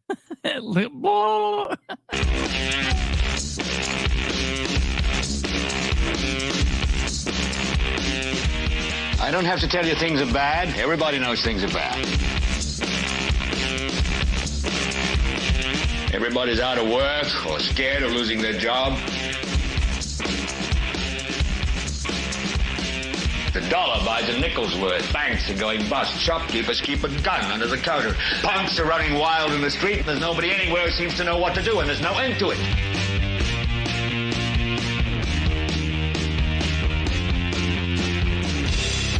I don't have to tell you things are bad. Everybody knows things are bad. Everybody's out of work or scared of losing their job. The dollar buys a nickel's worth. Banks are going bust. Shopkeepers keep a gun under the counter. Punks are running wild in the street, and there's nobody anywhere who seems to know what to do, and there's no end to it.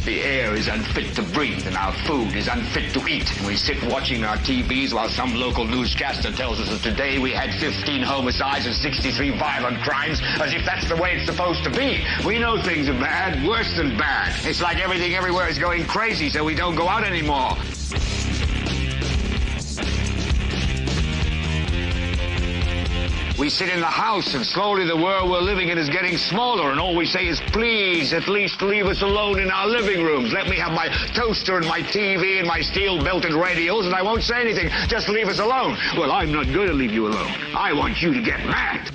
The air is unfit to breathe, and our food is unfit to eat. And we sit watching our TVs while some local newscaster tells us that today we had 15 homicides and 63 violent crimes, as if that's the way it's supposed to be. We know things are bad, worse than bad. It's like everything everywhere is going crazy, so we don't go out anymore. We sit in the house, and slowly the world we're living in is getting smaller, and all we say is, please, at least leave us alone in our living rooms. Let me have my toaster and my TV and my steel-belted radios, and I won't say anything. Just leave us alone. Well, I'm not going to leave you alone. I want you to get mad.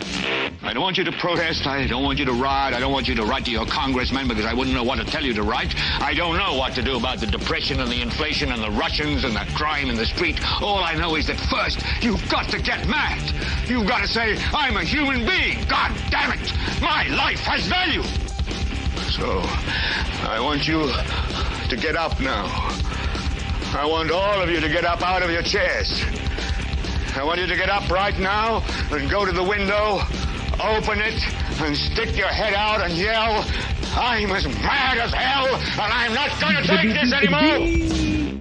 I don't want you to protest. I don't want you to riot. I don't want you to write to your congressman, because I wouldn't know what to tell you to write. I don't know what to do about the depression and the inflation and the Russians and the crime in the street. All I know is that first, you've got to get mad. You've got to say, I'm a human being. God damn it. My life has value. So, I want you to get up now. I want all of you to get up out of your chairs. I want you to get up right now and go to the window, open it, and stick your head out and yell, I'm as mad as hell, and I'm not going to take this anymore.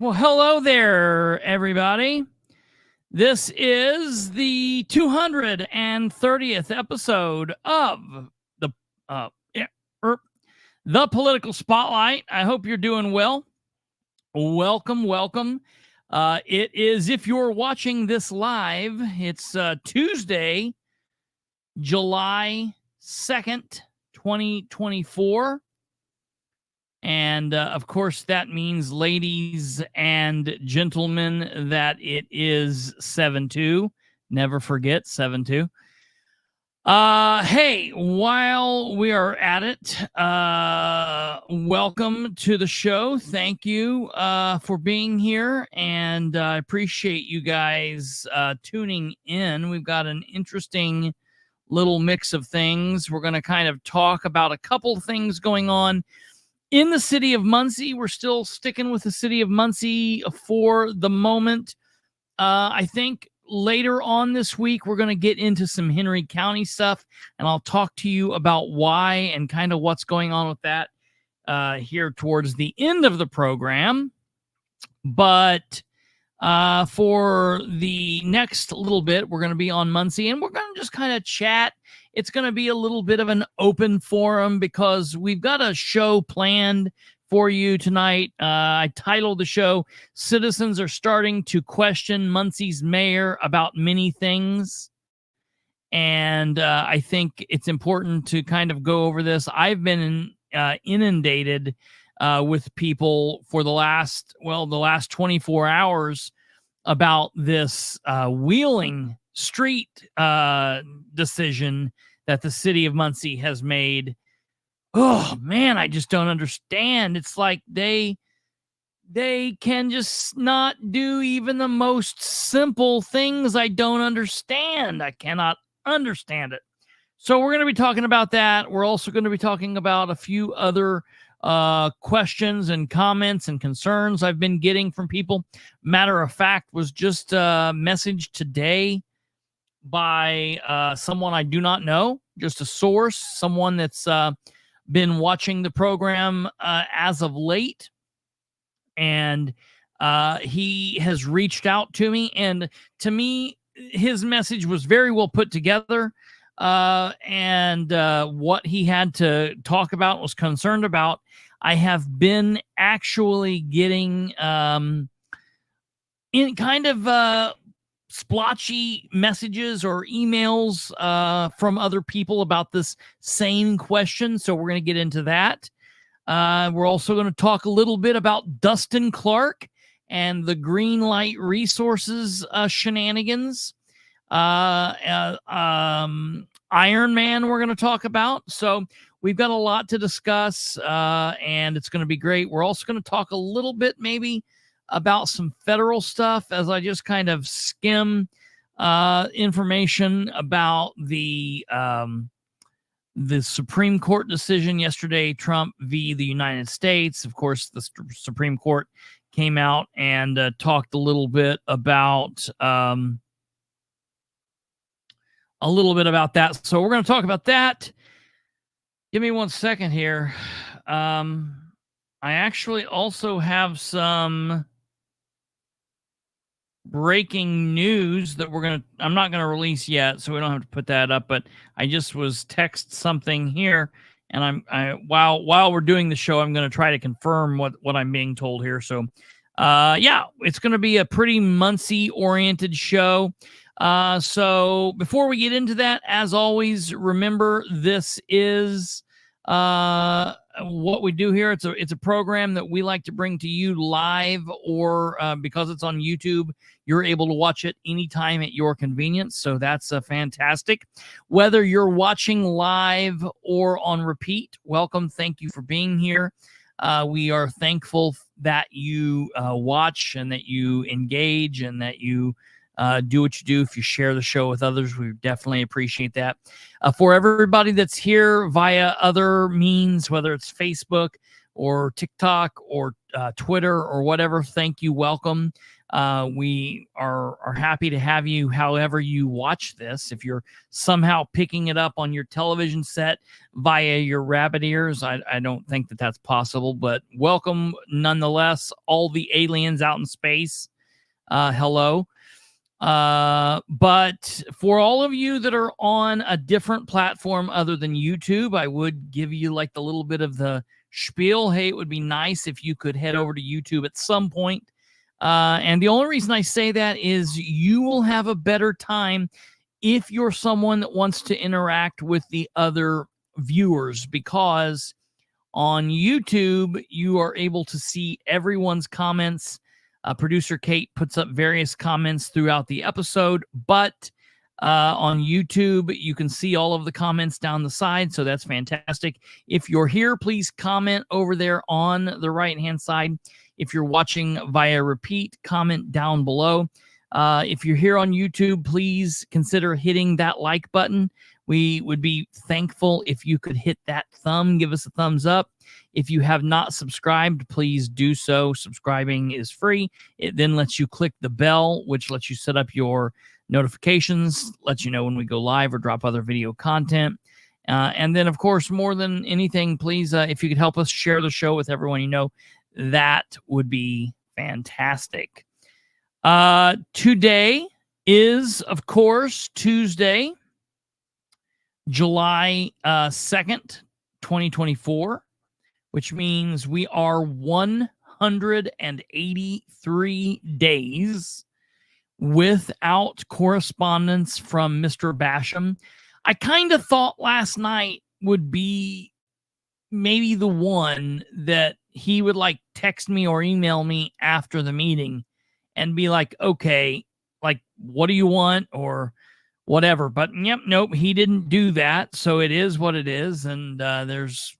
Well, hello there, everybody. This is the 230th episode of the Political Spotlight. I hope you're doing well. Welcome. It is, if you're watching this live, it's Tuesday, July 2nd, 2024. And, of course, that means, ladies and gentlemen, that it is 7-2. Never forget, 7-2. Hey, while we are at it, welcome to the show. Thank you for being here, and I appreciate you guys tuning in. We've got an interesting little mix of things. We're going to kind of talk about a couple things going on in the city of Muncie. We're still sticking with the city of Muncie for the moment. I think later on this week, we're going to get into some Henry County stuff, and I'll talk to you about why and kind of what's going on with that here towards the end of the program. But for the next little bit, we're going to be on Muncie, and we're going to just kind of chat. It's going to be a little bit of an open forum because we've got a show planned for you tonight. I titled the show, Citizens Are Starting to Question Muncie's Mayor About Many Things. And I think it's important to kind of go over this. I've been inundated with people for the last 24 hours about this Wheeling Street decision that the city of Muncie has made. Oh man, I just don't understand. It's like they can just not do even the most simple things. I don't understand. I cannot understand it. So we're going to be talking about that. We're also going to be talking about a few other questions and comments and concerns I've been getting from people. Matter of fact, was just a message today by someone I do not know, just a source, someone that's been watching the program as of late, and he has reached out to me, and to me, his message was very well put together, and what he had to talk about, was concerned about. I have been actually getting in kind of splotchy messages or emails from other people about this same question. So we're going to get into that. We're also going to talk a little bit about Dustin Clark and the Green Light Resources shenanigans. Iron Man we're going to talk about. So we've got a lot to discuss, and it's going to be great. We're also going to talk a little bit maybe about some federal stuff as I just kind of skim information about the Supreme Court decision yesterday, Trump v. the United States. Of course, the Supreme Court came out and talked a little bit about that. So we're going to talk about that. Give me 1 second here. I actually also have some breaking news that I'm not going to release yet, so we don't have to put that up, but I just was text something here, and while we're doing the show, I'm going to try to confirm what I'm being told here. So yeah, it's going to be a pretty Muncie oriented show. So before we get into that, as always, remember this is what we do here. It's a program that we like to bring to you live, or because it's on YouTube, you're able to watch it anytime at your convenience. So that's fantastic. Whether you're watching live or on repeat, welcome. Thank you for being here. We are thankful that you watch and that you engage and that you do what you do. If you share the show with others, we definitely appreciate that. For everybody that's here via other means, whether it's Facebook or TikTok or Twitter or whatever, thank you. Welcome. We are happy to have you however you watch this. If you're somehow picking it up on your television set via your rabbit ears, I don't think that that's possible, but welcome nonetheless. All the aliens out in space, hello. But for all of you that are on a different platform other than YouTube, I would give you like the little bit of the spiel. Hey, it would be nice if you could head over to YouTube at some point. And the only reason I say that is you will have a better time if you're someone that wants to interact with the other viewers, because on YouTube, you are able to see everyone's comments. Producer Kate puts up various comments throughout the episode, but on YouTube, you can see all of the comments down the side, so that's fantastic. If you're here, please comment over there on the right-hand side. If you're watching via repeat, comment down below. If you're here on YouTube, please consider hitting that like button. We would be thankful if you could hit that thumb, give us a thumbs up. If you have not subscribed, please do so. Subscribing is free. It then lets you click the bell, which lets you set up your notifications, lets you know when we go live or drop other video content. And then, of course, more than anything, please, if you could help us share the show with everyone you know, that would be fantastic. Today is, of course, Tuesday, July 2nd, 2024, which means we are 183 days without correspondence from Mr. Basham. I kind of thought last night would be maybe the one that he would like text me or email me after the meeting and be like, okay, like, what do you want or whatever. But yep, nope, he didn't do that. So it is what it is. And there's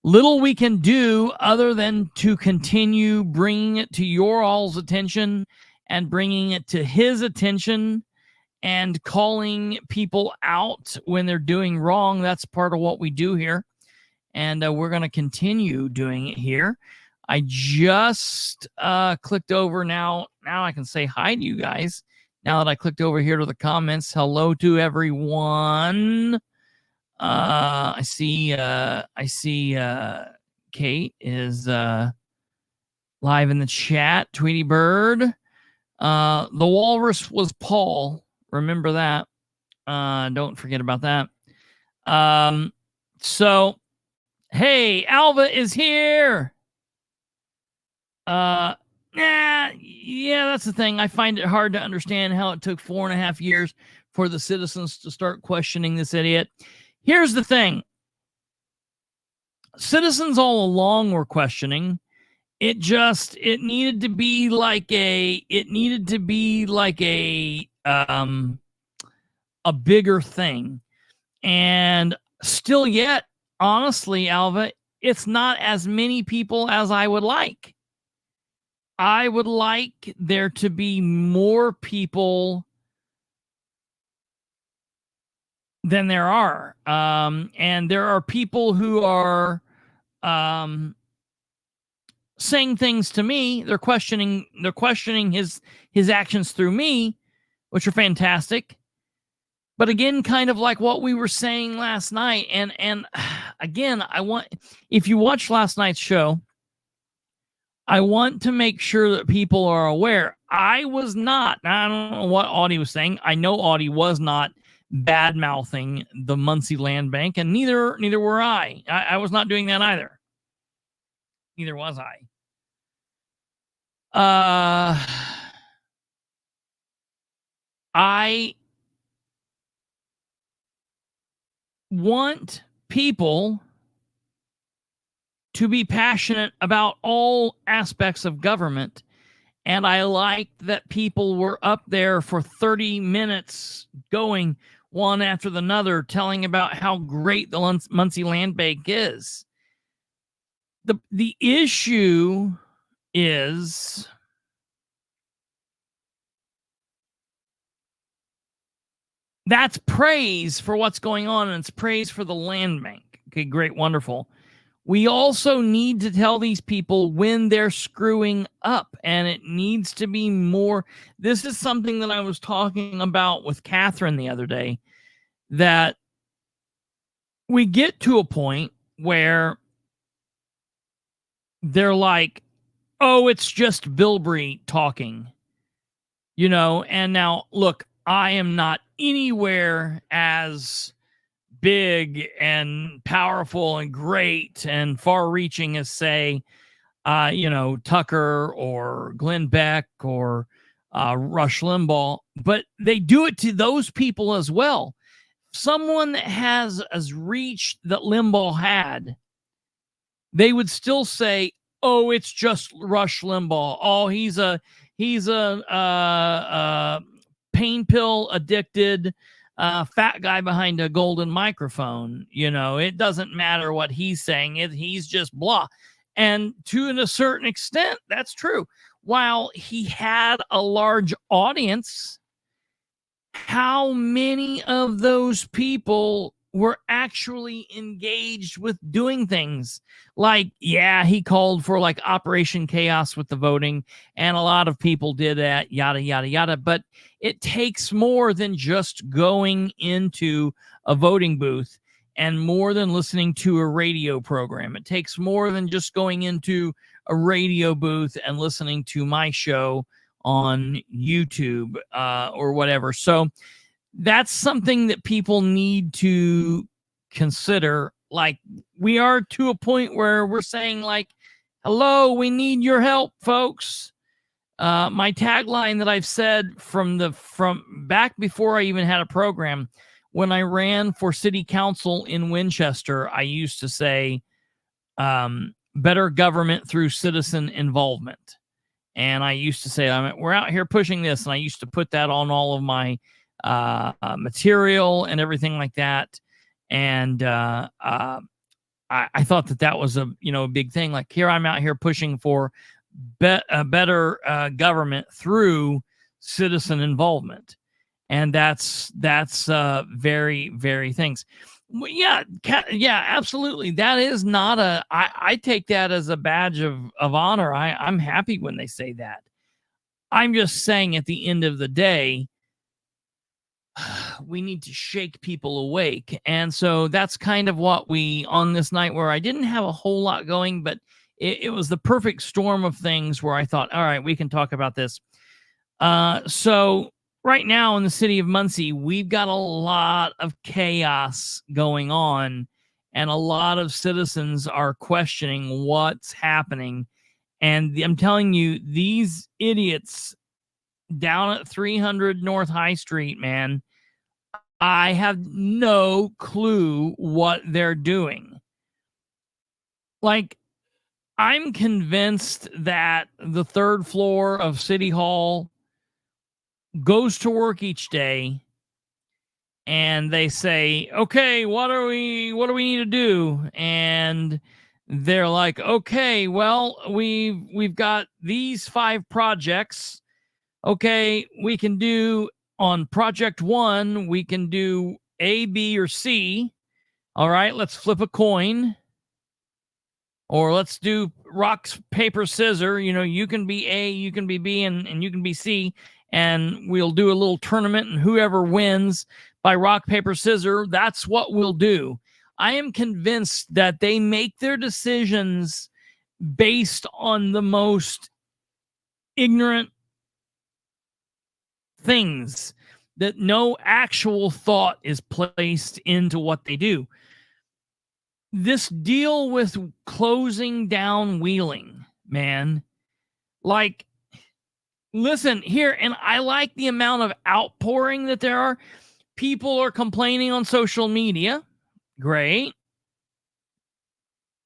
little we can do other than to continue bringing it to your all's attention and bringing it to his attention and calling people out when they're doing wrong. That's part of what we do here. And we're going to continue doing it here. I just clicked over now. Now I can say hi to you guys. Now that I clicked over here to the comments, hello to everyone. I see Kate is live in the chat. Tweety Bird. The walrus was Paul. Remember that. Don't forget about that. So, hey, Alva is here. Yeah, that's the thing. I find it hard to understand how it took 4.5 years for the citizens to start questioning this idiot. Here's the thing. Citizens all along were questioning, it needed to be like a bigger thing. And still yet, honestly, Alva, it's not as many people as I would like. I would like there to be more people than there are. And there are people who are saying things to me. They're questioning his actions through me, which are fantastic. But again, kind of like what we were saying last night, and again, if you watch last night's show, I want to make sure that people are aware. I don't know what Audie was saying. I know Audie was not bad mouthing the Muncie Land Bank, and neither were I. I was not doing that either. Neither was I. I want people to be passionate about all aspects of government. And I liked that people were up there for 30 minutes going one after another, telling about how great the Muncie Land Bank is. The issue is that's praise for what's going on, and it's praise for the land bank. Okay, great, wonderful. We also need to tell these people when they're screwing up, and it needs to be more. This is something that I was talking about with Catherine the other day, that we get to a point where they're like, oh, it's just Bilbrey talking, and now look, I am not anywhere as big and powerful and great and far-reaching as, say, Tucker or Glenn Beck or Rush Limbaugh, but they do it to those people as well. Someone that has as reach that Limbaugh had, they would still say, "Oh, it's just Rush Limbaugh. Oh, he's a pain pill addicted fat guy behind a golden microphone. It doesn't matter what he's saying. He's just blah." And to a certain extent, that's true. While he had a large audience, how many of those people were actually engaged with doing things? Like, yeah, he called for like Operation Chaos with the voting, and a lot of people did that, yada, yada, yada. But it takes more than just going into a voting booth and more than listening to a radio program. It takes more than just going into a radio booth and listening to my show on YouTube or whatever. So that's something that people need to consider. Like, we are to a point where we're saying, like, hello, we need your help, folks. My tagline that I've said from back before I even had a program, when I ran for city council in Winchester, I used to say, better government through citizen involvement. And I used to say, we're out here pushing this. And I used to put that on all of my material and everything like that. And I thought that was a big thing. Like, here I'm out here pushing for a better government through citizen involvement. And that's very, very things. Yeah, absolutely. That is not I take that as a badge of honor. I'm happy when they say that. I'm just saying, at the end of the day, we need to shake people awake. And so that's kind of what on this night, where I didn't have a whole lot going, but it was the perfect storm of things where I thought, all right, we can talk about this. So right now in the city of Muncie, we've got a lot of chaos going on, and a lot of citizens are questioning what's happening. And I'm telling you, these idiots down at 300 North High Street, man, I have no clue what they're doing. Like, I'm convinced that the third floor of City Hall goes to work each day and they say, okay, what do we need to do? And they're like, okay, well, we've got these 5 projects. Okay, we can do on project 1, we can do A, B, or C. All right, let's flip a coin. Or let's do rock, paper, scissors. You know, you can be A, you can be B, and you can be C. And we'll do a little tournament, and whoever wins by rock, paper, scissors, that's what we'll do. I am convinced that they make their decisions based on the most ignorant things, that no actual thought is placed into what they do. This deal with closing down Wheeling, man, like, listen here, and I like the amount of outpouring that there are. People are complaining on social media. Great.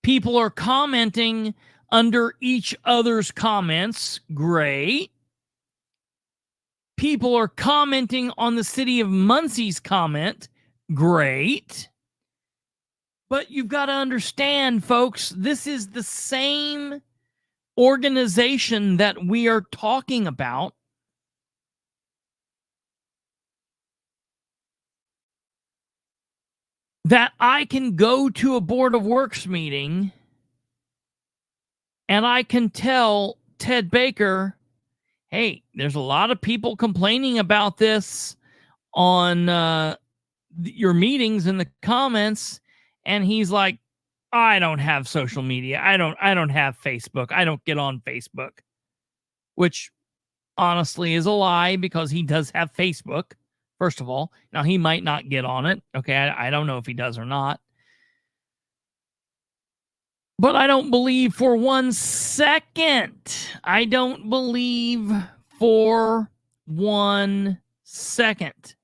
People are commenting under each other's comments. Great. People are commenting on the city of Muncie's comment. Great. But you've got to understand, folks, this is the same organization that we are talking about. That I can go to a Board of Works meeting and I can tell Ted Baker, hey, there's a lot of people complaining about this on your meetings in the comments. And he's like, I don't have social media. I don't have Facebook. I don't get on Facebook, which honestly is a lie, because he does have Facebook. First of all, now he might not get on it. Okay, I don't know if he does or not. But I don't believe for 1 second. I don't believe for 1 second.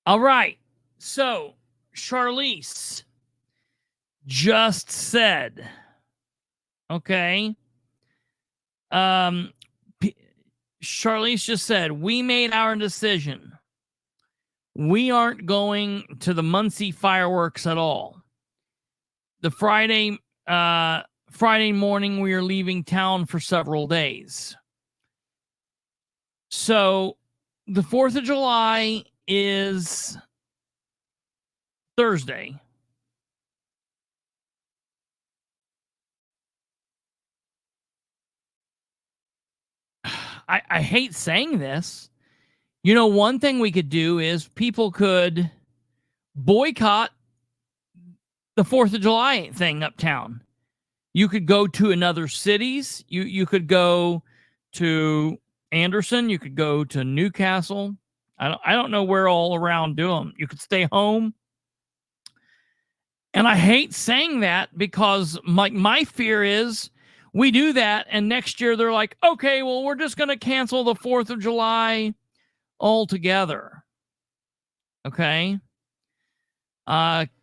All right. So Charlize just said, okay. Charlize just said, we made our decision. We aren't going to the Muncie fireworks at all. The Friday morning, we are leaving town for several days. So the 4th of July is Thursday. I hate saying this. You know, one thing we could do is people could boycott the 4th of July thing uptown. You could go to another cities. You could go to Anderson. You could go to Newcastle. I don't know where all around do them. You could stay home. And I hate saying that, because my fear is we do that, and next year they're like, okay, well, we're just going to cancel the 4th of July altogether. Okay.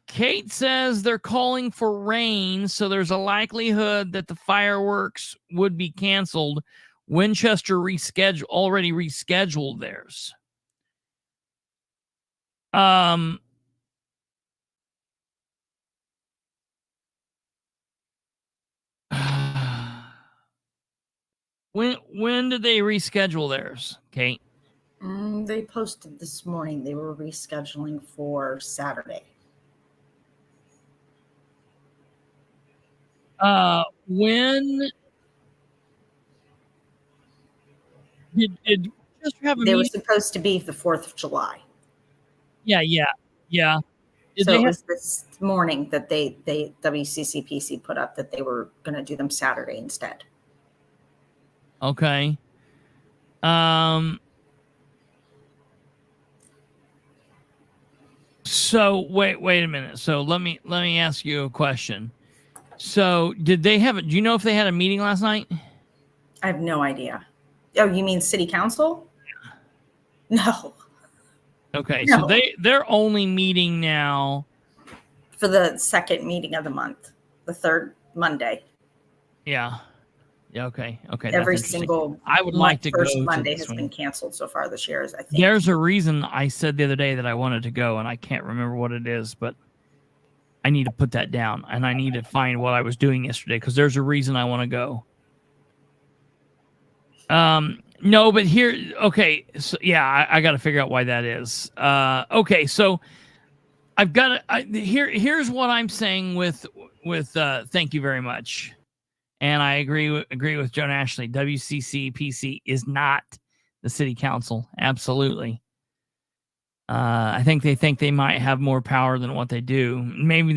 Kate says they're calling for rain, so there's a likelihood that the fireworks would be canceled. Winchester already rescheduled theirs. When did they reschedule theirs, Kate? They posted this morning they were rescheduling for Saturday. When did just have a They were meeting? supposed to be the 4th of July. Yeah. So it was this morning that they WCCPC put up that they were going to do them Saturday instead. Okay. So wait a minute. So let me ask you a question. So did they have do you know if they had a meeting last night? I have no idea. Oh, you mean city council? No. Okay. No. So they're only meeting now For the second meeting of the month, the third Monday. Yeah. Yeah. Okay. Okay. Every single I would like to first go Monday to has this been one. canceled so far this year, I think. There's a reason I said the other day that I wanted to go, and I can't remember what it is, but I need to put that down, and I need to find what I was doing yesterday because there's a reason I want to go. No, but here, okay, so yeah, I got to figure out why that is. Okay, so I've got to, here's what I'm saying with thank you very much, and I agree with Joan Ashley. WCC PC is not the city council, absolutely. I think they might have more power than what they do. Maybe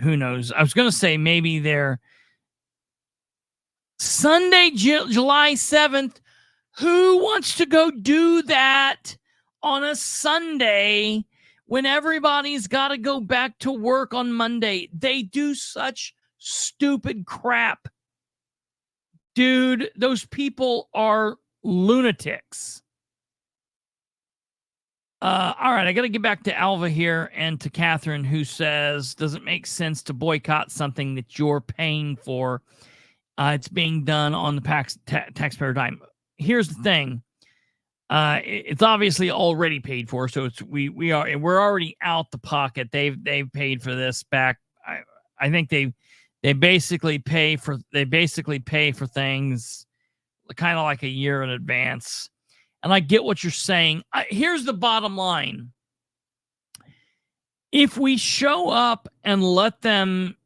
who knows? I was going to say maybe they're Sunday, July 7th. Who wants to go do that on a Sunday when everybody's got to go back to work on Monday? They do such stupid crap. Dude, those people are lunatics. All right, I got to get back to Alva here and to Catherine, who says, does it make sense to boycott something that you're paying for? It's being done on the taxpayer dime. Here's the thing. It's obviously already paid for, so we're already out the pocket. They've paid for this back. I think they basically pay for things kind of like a year in advance. And I get what you're saying. Here's the bottom line. If we show up and let them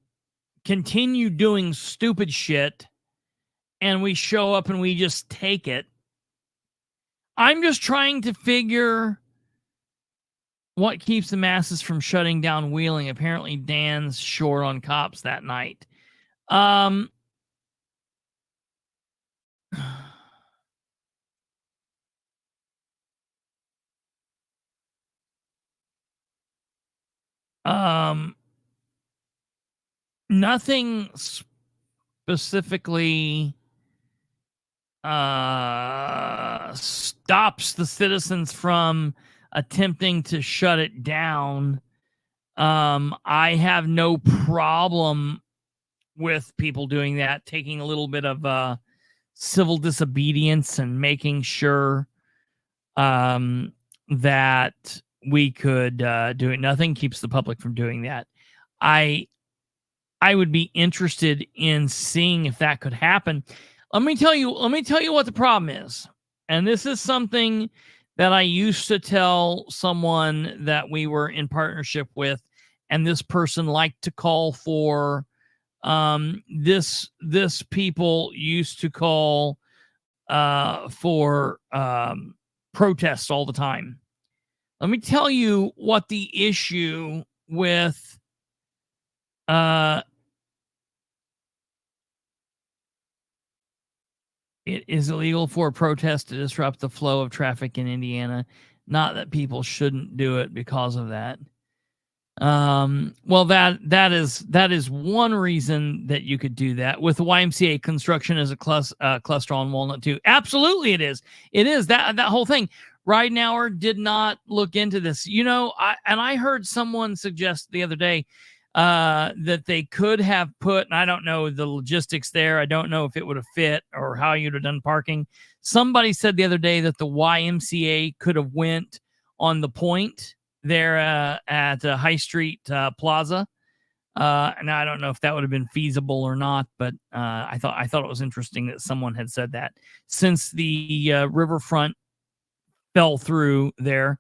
continue doing stupid shit, and we show up and we just take it, I'm just trying to figure what keeps the masses from shutting down Wheeling. Apparently, Dan's short on cops that night. Nothing specifically stops the citizens from attempting to shut it down. I have no problem with people doing that, taking a little bit of civil disobedience and making sure that we could do it. Nothing keeps the public from doing that. I would be interested in seeing if that could happen. Let me tell you what the problem is. And this is something that I used to tell someone that we were in partnership with, and this person liked to call for this people used to call for protests all the time. Let me tell you what the issue with it is illegal for a protest to disrupt the flow of traffic in Indiana. Not that people shouldn't do it because of that. Well, that is one reason that you could do that. With the YMCA, construction is a cluster on Walnut too. Absolutely, it is. It is that whole thing. Ridenour did not look into this. You know, I heard someone suggest the other day that they could have put, and I don't know the logistics there. I don't know if it would have fit or how you'd have done parking. Somebody said the other day that the YMCA could have went on the point there at High Street Plaza. And I don't know if that would have been feasible or not, but I thought it was interesting that someone had said that, since the riverfront fell through there.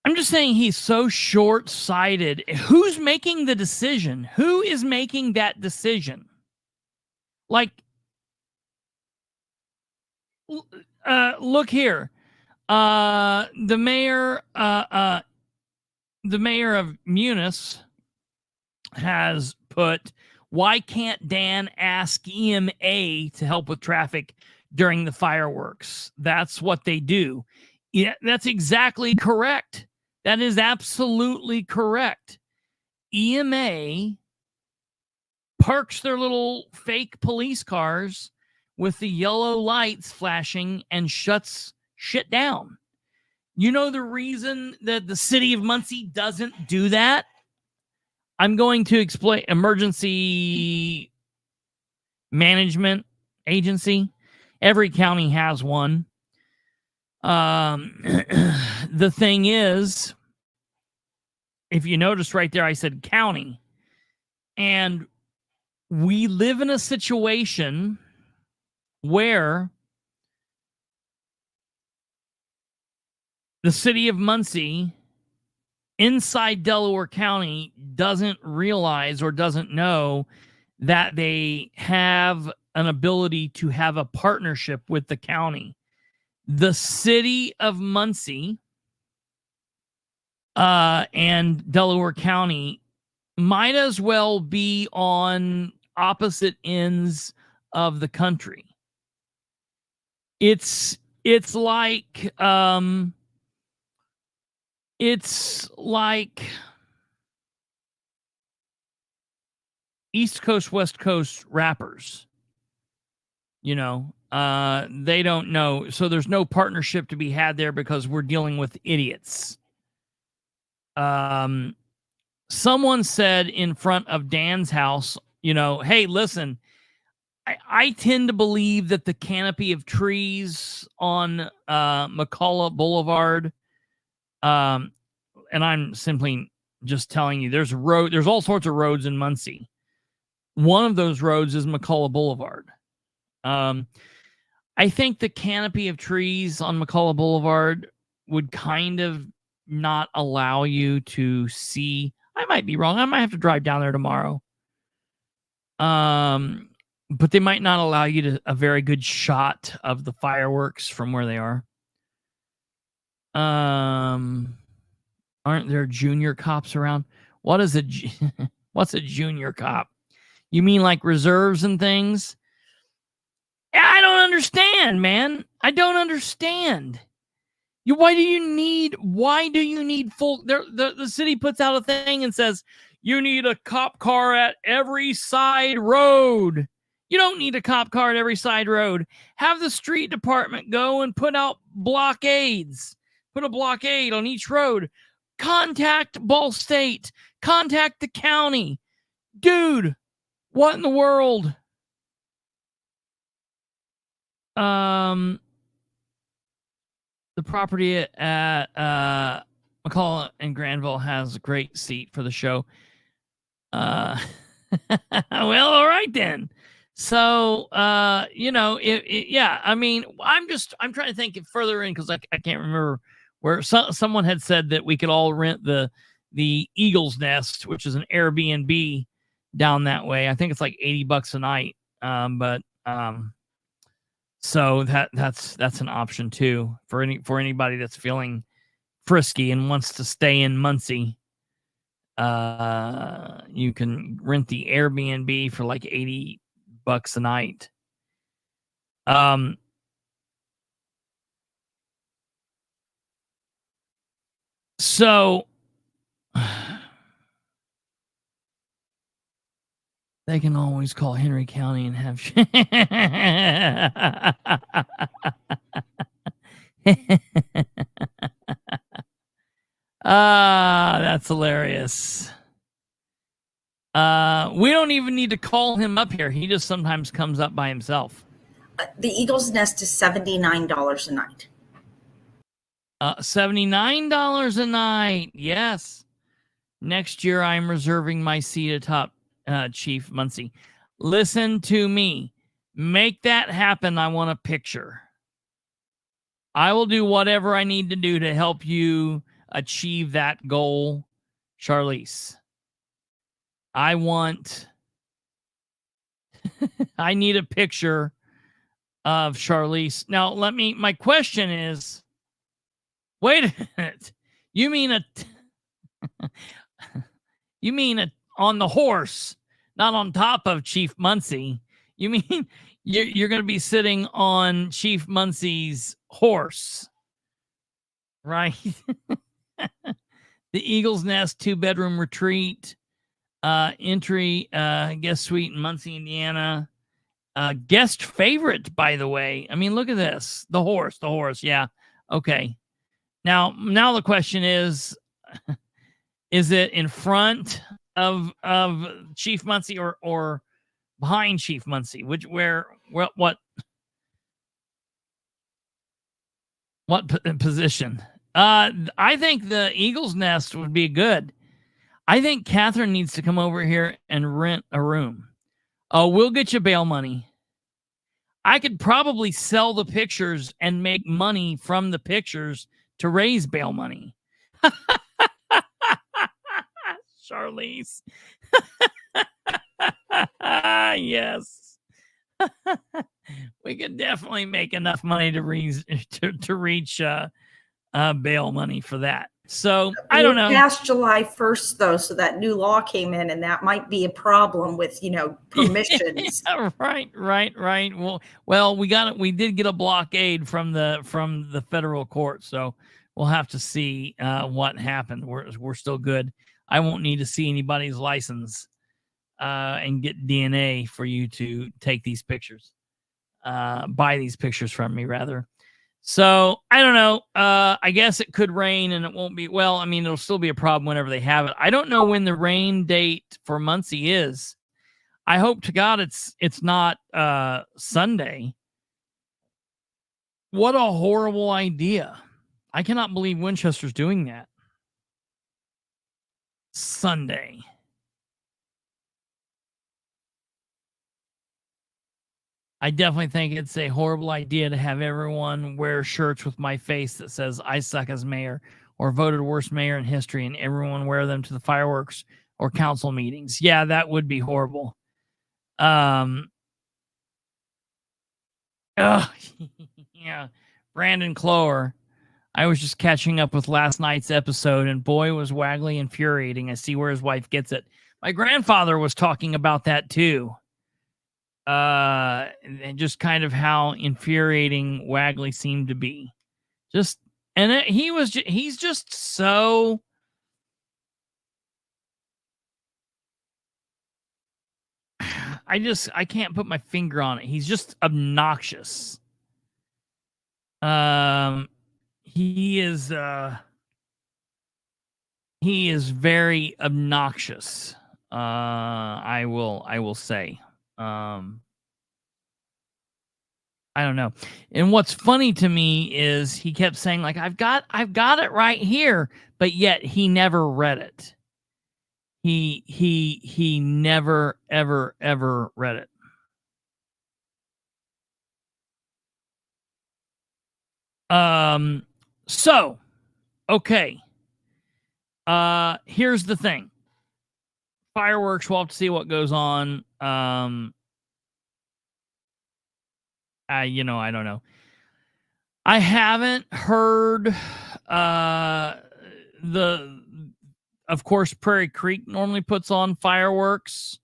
I'm just saying he's so short-sighted. Who's making the decision? Who is making that decision? Like, look here. The mayor of Muncie has put, why can't Dan ask EMA to help with traffic during the fireworks? That's what they do. Yeah, that's exactly correct. That is absolutely correct. EMA parks their little fake police cars with the yellow lights flashing and shuts shit down. You know the reason that the city of Muncie doesn't do that? I'm going to explain. Emergency management agency. Every county has one. The thing is, if you notice right there, I said county. And we live in a situation where the city of Muncie inside Delaware County doesn't realize or doesn't know that they have an ability to have a partnership with the county. The city of Muncie and Delaware County might as well be on opposite ends of the country. It's like East Coast, West Coast rappers. You know, they don't know. So there's no partnership to be had there because we're dealing with idiots. Someone said in front of Dan's house, you know, hey, listen, I tend to believe that the canopy of trees on McCullough Boulevard, and I'm simply just telling you, there's all sorts of roads in Muncie. One of those roads is McCullough Boulevard. I think the canopy of trees on McCullough Boulevard would kind of not allow you to see. I might be wrong. I might have to drive down there tomorrow. But they might not allow you to a very good shot of the fireworks from where they are. Aren't there junior cops around? What's a junior cop? You mean like reserves and things? I don't understand, man. I don't understand. Why do you need full? The city puts out a thing and says you need a cop car at every side road. You don't need a cop car at every side road. Have the street department go and put out blockades. Put a blockade on each road. Contact Ball State. Contact the county. Dude, what in the world? The property at McCullough and Granville has a great seat for the show. Well, all right then. So, you know, yeah, I mean, I'm trying to think further in because I can't remember where someone had said that we could all rent the Eagle's Nest, which is an Airbnb down that way. I think it's like $80 a night. So that's an option too for anybody that's feeling frisky and wants to stay in Muncie. You can rent the Airbnb for like $80 a night. So they can always call Henry County and have that's hilarious. We don't even need to call him up here. He just sometimes comes up by himself. The Eagle's Nest is $79 a night. $79 a night. Yes. Next year, I'm reserving my seat atop Chief Muncie. Listen to me. Make that happen. I want a picture. I will do whatever I need to do to help you achieve that goal, Charlize. I need a picture of Charlize. Now, my question is, wait a minute. You mean on the horse, not on top of Chief Muncie. You mean you're going to be sitting on Chief Muncie's horse, right? The Eagle's Nest 2-bedroom retreat, entry, guest suite in Muncie, Indiana. Guest favorite, by the way. I mean, look at this. The horse. Yeah. Okay. Now the question is it in front of Chief Muncie or behind Chief Muncie? What position? I think the Eagle's Nest would be good. I think Catherine needs to come over here and rent a room. Oh, we'll get you bail money. I could probably sell the pictures and make money from the pictures to raise bail money. Charlize. Yes. We could definitely make enough money to reach bail money for that. So I don't know. Past July 1st, though, so that new law came in, and that might be a problem with permissions. Yeah, right. Well, we did get a blockade from the federal court, so we'll have to see what happened. We're still good. I won't need to see anybody's license and get DNA for you to take these pictures, buy these pictures from me, rather. So I don't know. I guess it could rain and it won't be. Well, I mean, it'll still be a problem whenever they have it. I don't know when the rain date for Muncie is. I hope to God it's not Sunday. What a horrible idea. I cannot believe Winchester's doing that. Sunday. I definitely think it's a horrible idea to have everyone wear shirts with my face that says I suck as mayor or voted worst mayor in history, and everyone wear them to the fireworks or council meetings. Yeah, that would be horrible. Yeah. Brandon Clower. I was just catching up with last night's episode, and boy, was Wagley infuriating. I see where his wife gets it. My grandfather was talking about that too. And just kind of how infuriating Wagley seemed to be. He's just so I can't put my finger on it. He's just obnoxious. He is very obnoxious. I will say. I don't know. And what's funny to me is he kept saying, like, I've got it right here, but yet he never read it. He never ever read it. So okay. Here's the thing. Fireworks, we'll have to see what goes on. I don't know. I haven't heard of course, Prairie Creek normally puts on fireworks.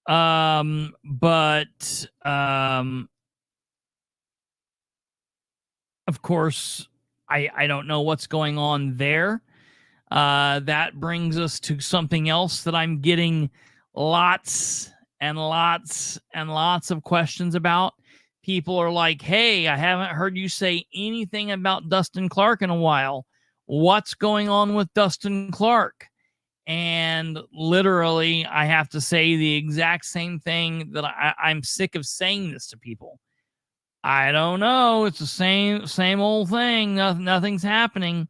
But of course, I don't know what's going on there. That brings us to something else that I'm getting lots and lots and lots of questions about. People are like, hey, I haven't heard you say anything about Dustin Clark in a while. What's going on with Dustin Clark? And literally, I have to say the exact same thing that I'm sick of saying this to people. I don't know. It's the same old thing. Nothing's happening.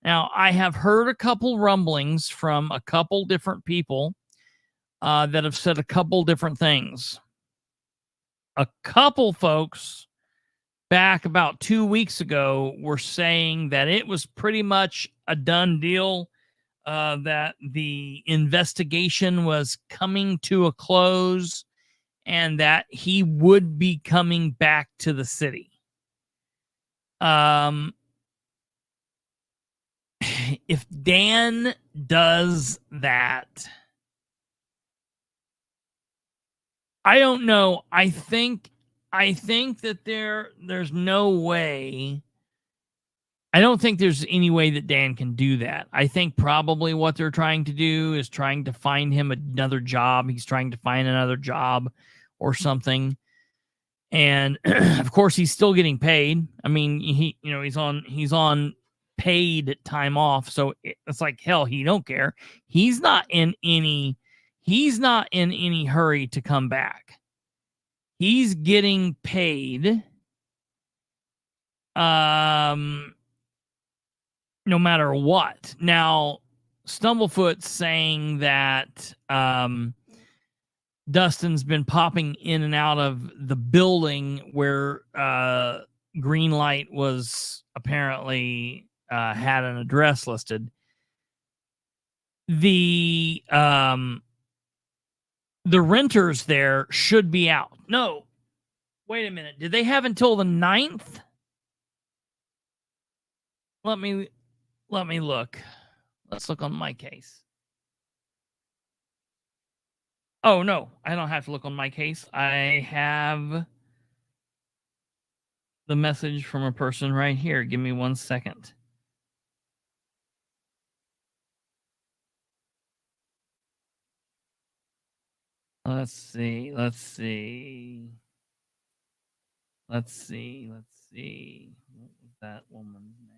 Now, I have heard a couple rumblings from a couple different people that have said a couple different things. A couple folks back about 2 weeks ago were saying that it was pretty much a done deal, that the investigation was coming to a close and that he would be coming back to the city. If Dan does that, I don't know. I think that there's no way. I don't think there's any way that Dan can do that. I think probably what they're trying to do is trying to find him another job. He's trying to find another job or something. And of course he's still getting paid. I mean, he's on paid time off. So it's like, hell, he don't care. He's not in any hurry to come back. He's getting paid no matter what. Now, Stumblefoot's saying that Dustin's been popping in and out of the building where Greenlight was apparently had an address listed. The renters there should be out. No, wait a minute. Did they have until the 9th? Let me look. Let's look on my case. Oh, no, I don't have to look on my case. I have the message from a person right here. Give me 1 second. Let's see. What was that woman's name?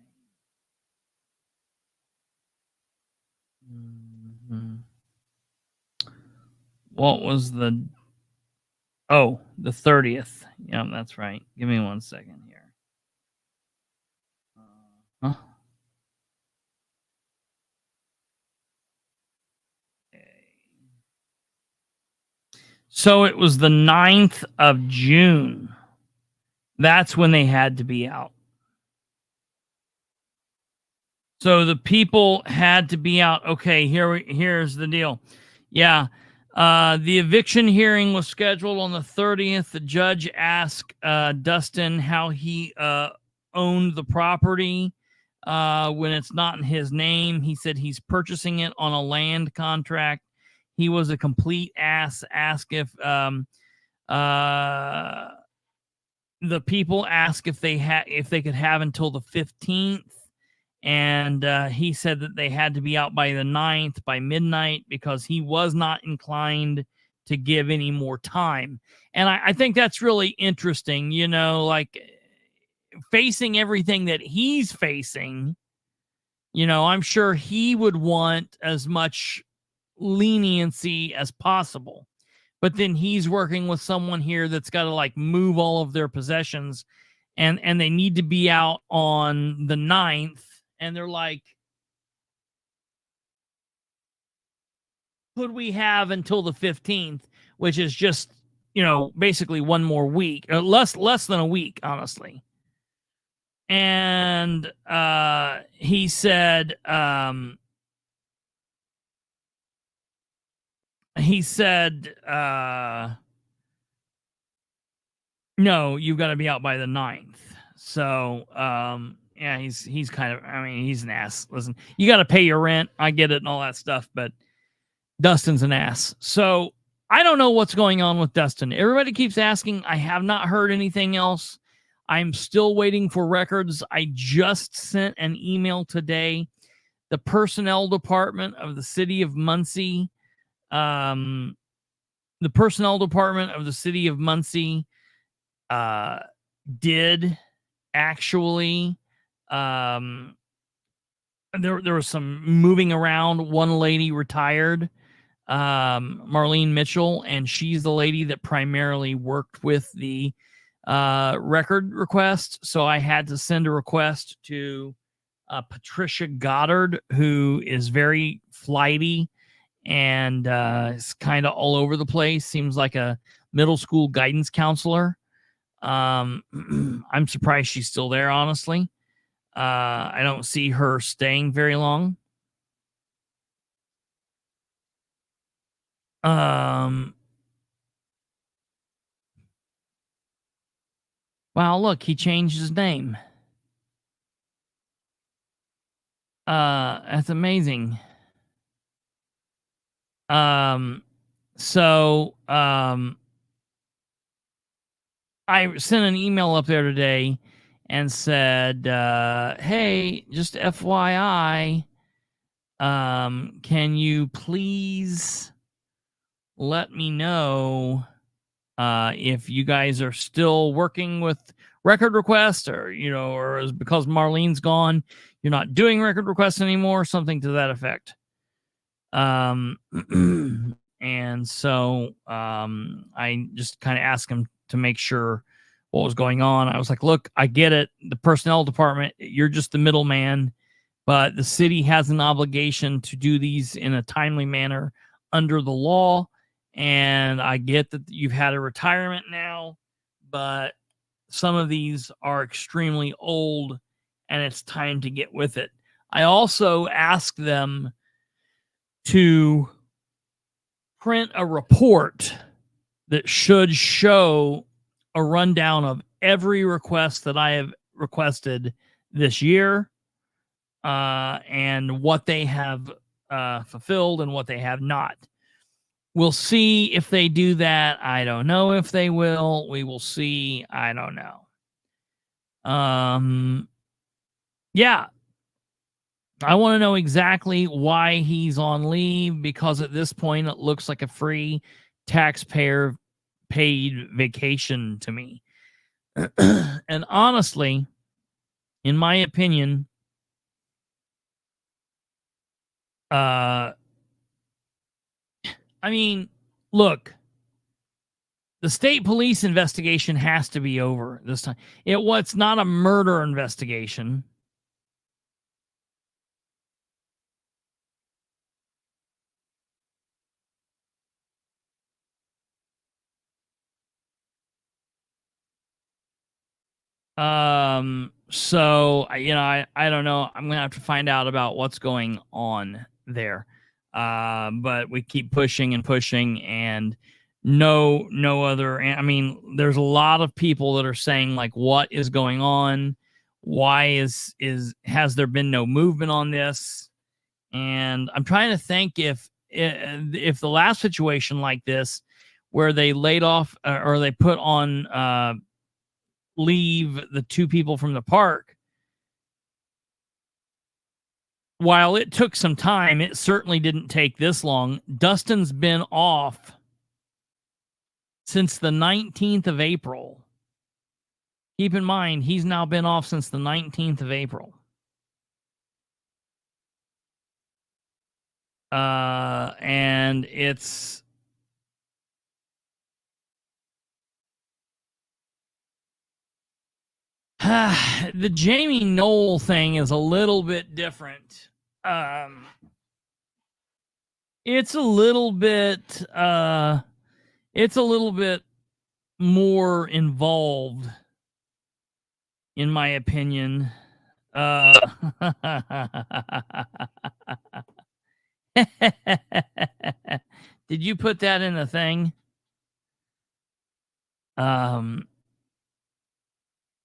What was the 30th. Yeah, that's right. Give me 1 second here. Okay. So it was the 9th of June. That's when they had to be out. So the people had to be out. Okay, here's the deal. Yeah. The eviction hearing was scheduled on the 30th. The judge asked Dustin how he owned the property when it's not in his name. He said he's purchasing it on a land contract. He was a complete ass. Asked if the people asked if they could have until the 15th. And he said that they had to be out by the 9th, by midnight, because he was not inclined to give any more time. And I think that's really interesting, you know, like facing everything that he's facing, you know, I'm sure he would want as much leniency as possible. But then he's working with someone here that's got to like move all of their possessions, and they need to be out on the 9th. And they're like, could we have until the 15th, which is just, you know, basically one more week, or less than a week, honestly. And he said, no, you've got to be out by the 9th. So, yeah, he's kind of, I mean, he's an ass. Listen, you got to pay your rent. I get it and all that stuff, but Dustin's an ass. So I don't know what's going on with Dustin. Everybody keeps asking. I have not heard anything else. I'm still waiting for records. I just sent an email today. The personnel department of the city of Muncie, did actually, there was some moving around. One lady retired, Marlene Mitchell, and she's the lady that primarily worked with the record request. So I had to send a request to Patricia Goddard, who is very flighty and is kind of all over the place. Seems like a middle school guidance counselor. I'm surprised she's still there, honestly. I don't see her staying very long. Wow, look, he changed his name. That's amazing. So I sent an email up there today and said, hey, just FYI, can you please let me know if you guys are still working with record requests, or, you know, or is because Marlene's gone, you're not doing record requests anymore, something to that effect. And so I just kind of asked him to make sure what was going on. I was like, look, I get it. The personnel department, you're just the middleman, but the city has an obligation to do these in a timely manner under the law. And I get that you've had a retirement now, but some of these are extremely old and it's time to get with it. I also asked them to print a report that should show a rundown of every request that I have requested this year, and what they have fulfilled and what they have not. We'll see if they do that. I don't know if they will. We will see. I don't know. Yeah. I want to know exactly why he's on leave, because at this point it looks like a free taxpayer paid vacation to me. And honestly, in my opinion, I mean, look, the state police investigation has to be over this time. It's not a murder investigation. So, I don't know. I'm going to have to find out about what's going on there. But we keep pushing and pushing, and no other. I mean, there's a lot of people that are saying, like, what is going on? Why has there been no movement on this? And I'm trying to think if the last situation like this, where they laid off or they put on, leave the two people from the park, while it took some time, it certainly didn't take this long. Dustin's been off since the 19th of April. Keep in mind, he's now been off since the 19th of April. And it's the Jamie Knoll thing is a little bit different. It's a little bit more involved, in my opinion. Did you put that in the thing?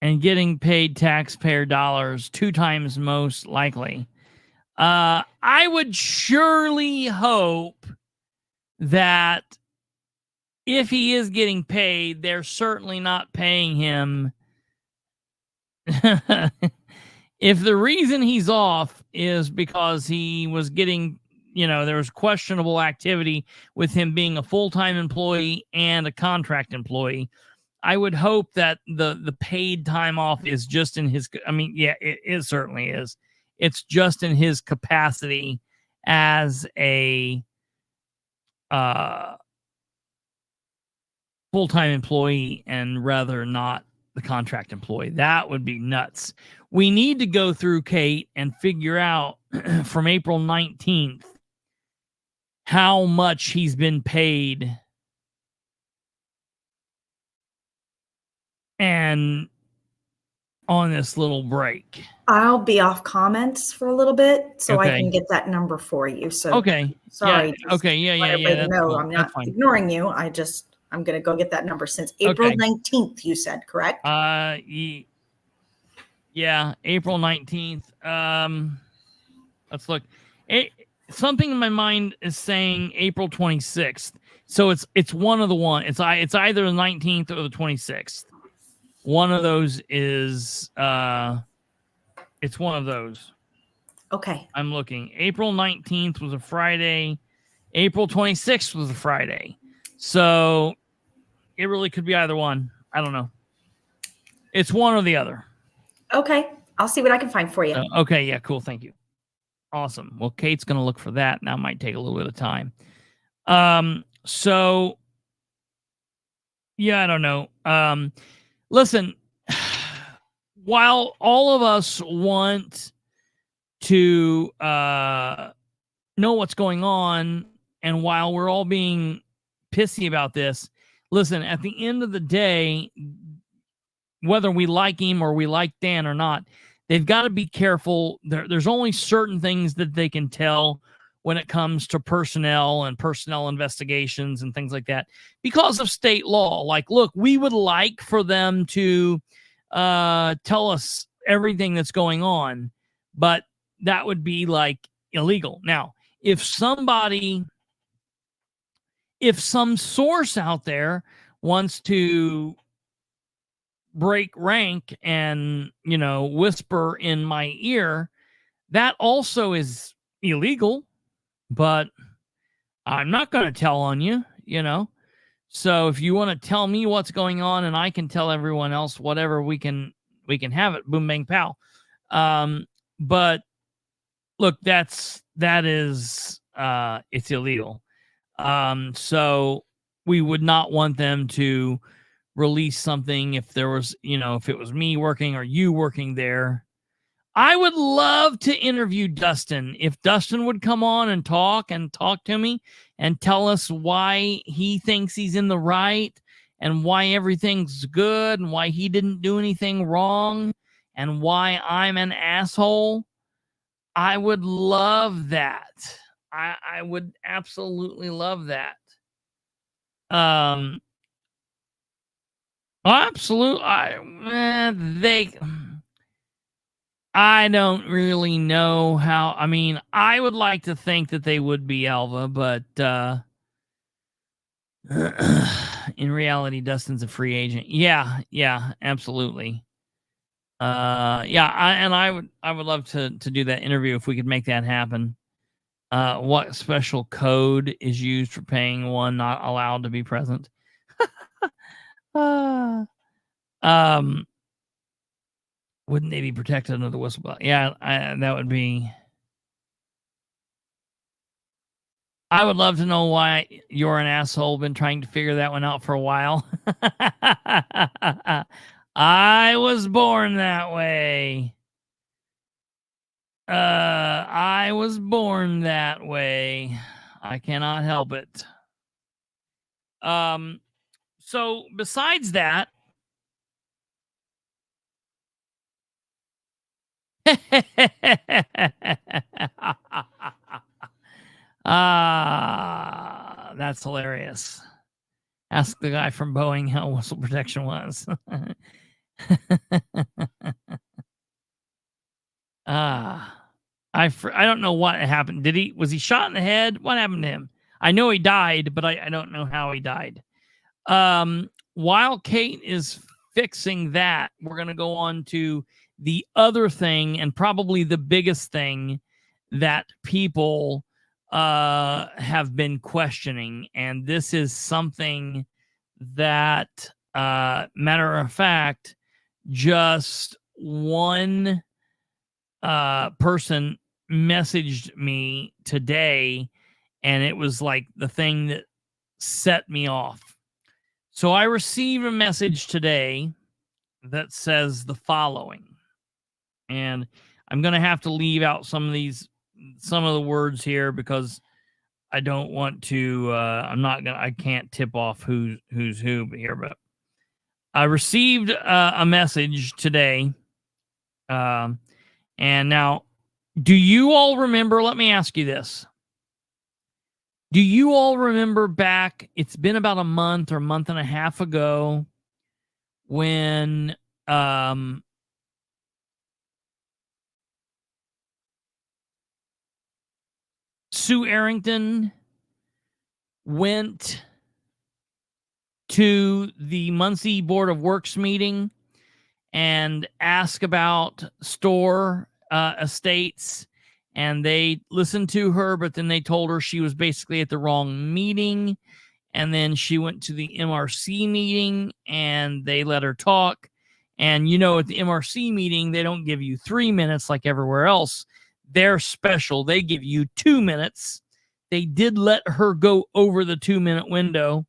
And getting paid taxpayer dollars 2 times most likely. I would surely hope that if he is getting paid, they're certainly not paying him. If the reason he's off is because he was getting, there was questionable activity with him being a full-time employee and a contract employee, I would hope that the paid time off is just in his, it certainly is. It's just in his capacity as a full-time employee, and rather not the contract employee. That would be nuts. We need to go through, Kate, and figure out from April 19th how much he's been paid and on this little break. I'll be off comments for a little bit so I can get that number for you. So okay. Sorry. Yeah. Okay. Yeah. No, cool. I'm not ignoring you. I'm going to go get that number since April 19th, you said, correct? Yeah, April 19th. Let's look. Something in my mind is saying April 26th. So it's one of the one. It's either the 19th or the 26th. One of those is it's one of those. Okay. I'm looking. April 19th was a Friday. April 26th was a Friday. So it really could be either one. I don't know. It's one or the other. Okay. I'll see what I can find for you. Okay, yeah, cool. Thank you. Awesome. Well, Kate's going to look for that. Now might take a little bit of time. So yeah, I don't know. Listen, while all of us want to know what's going on, and while we're all being pissy about this, listen, at the end of the day, whether we like him or we like Dan or not, they've got to be careful. There's only certain things that they can tell when it comes to personnel and personnel investigations and things like that because of state law. Like, look, we would like for them to tell us everything that's going on, but that would be like illegal. Now, if some source out there wants to break rank and, whisper in my ear, that also is illegal, but I'm not going to tell on you, So if you want to tell me what's going on and I can tell everyone else whatever, we can have it. Boom, bang, pow. But look, that is it's illegal. So we would not want them to release something if there was, if it was me working or you working there. I would love to interview Dustin. If Dustin would come on and talk to me and tell us why he thinks he's in the right and why everything's good and why he didn't do anything wrong and why I'm an asshole, I would love that. I would absolutely love that. Absolutely. I don't really know how. I mean, I would like to think that they would be Alva, but in reality, Dustin's a free agent. Yeah, absolutely. I would love to do that interview if we could make that happen. What special code is used for paying one not allowed to be present? Wouldn't they be protected under the whistleblower? Yeah, that would be. I would love to know why you're an asshole. Been trying to figure that one out for a while. I was born that way. I was born that way. I cannot help it. So besides that, that's hilarious. Ask the guy from Boeing how whistle protection was. I don't know what happened. Was he shot in the head? What happened to him? I know he died, but I don't know how he died. While Kate is fixing that, we're going to go on to the other thing, and probably the biggest thing that people have been questioning. And this is something that, matter of fact, just one person messaged me today, and it was like the thing that set me off. So I received a message today that says the following, and I'm going to have to leave out some of the words here because I don't want to, I can't tip off who's who here, but I received a message today. And now, do you all remember, let me ask you this. Do you all remember back, it's been about a month or month and a half ago, when Sue Arrington went to the Muncie Board of Works meeting and asked about store estates, and they listened to her, but then they told her she was basically at the wrong meeting. And then she went to the MRC meeting and they let her talk. And, at the MRC meeting, they don't give you 3 minutes like everywhere else. They're special. They give you 2 minutes. They did let her go over the 2-minute window.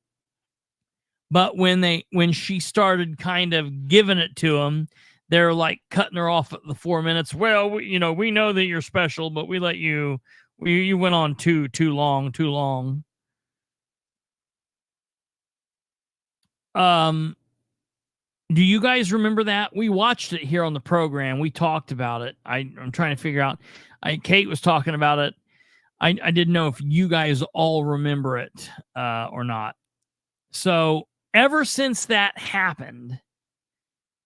But when she started kind of giving it to them, they're like cutting her off at the 4 minutes. Well, we know that you're special, but we let you, you went on too long. Do you guys remember that? We watched it here on the program. We talked about it. I'm trying to figure out. Kate was talking about it. I didn't know if you guys all remember it or not. So ever since that happened,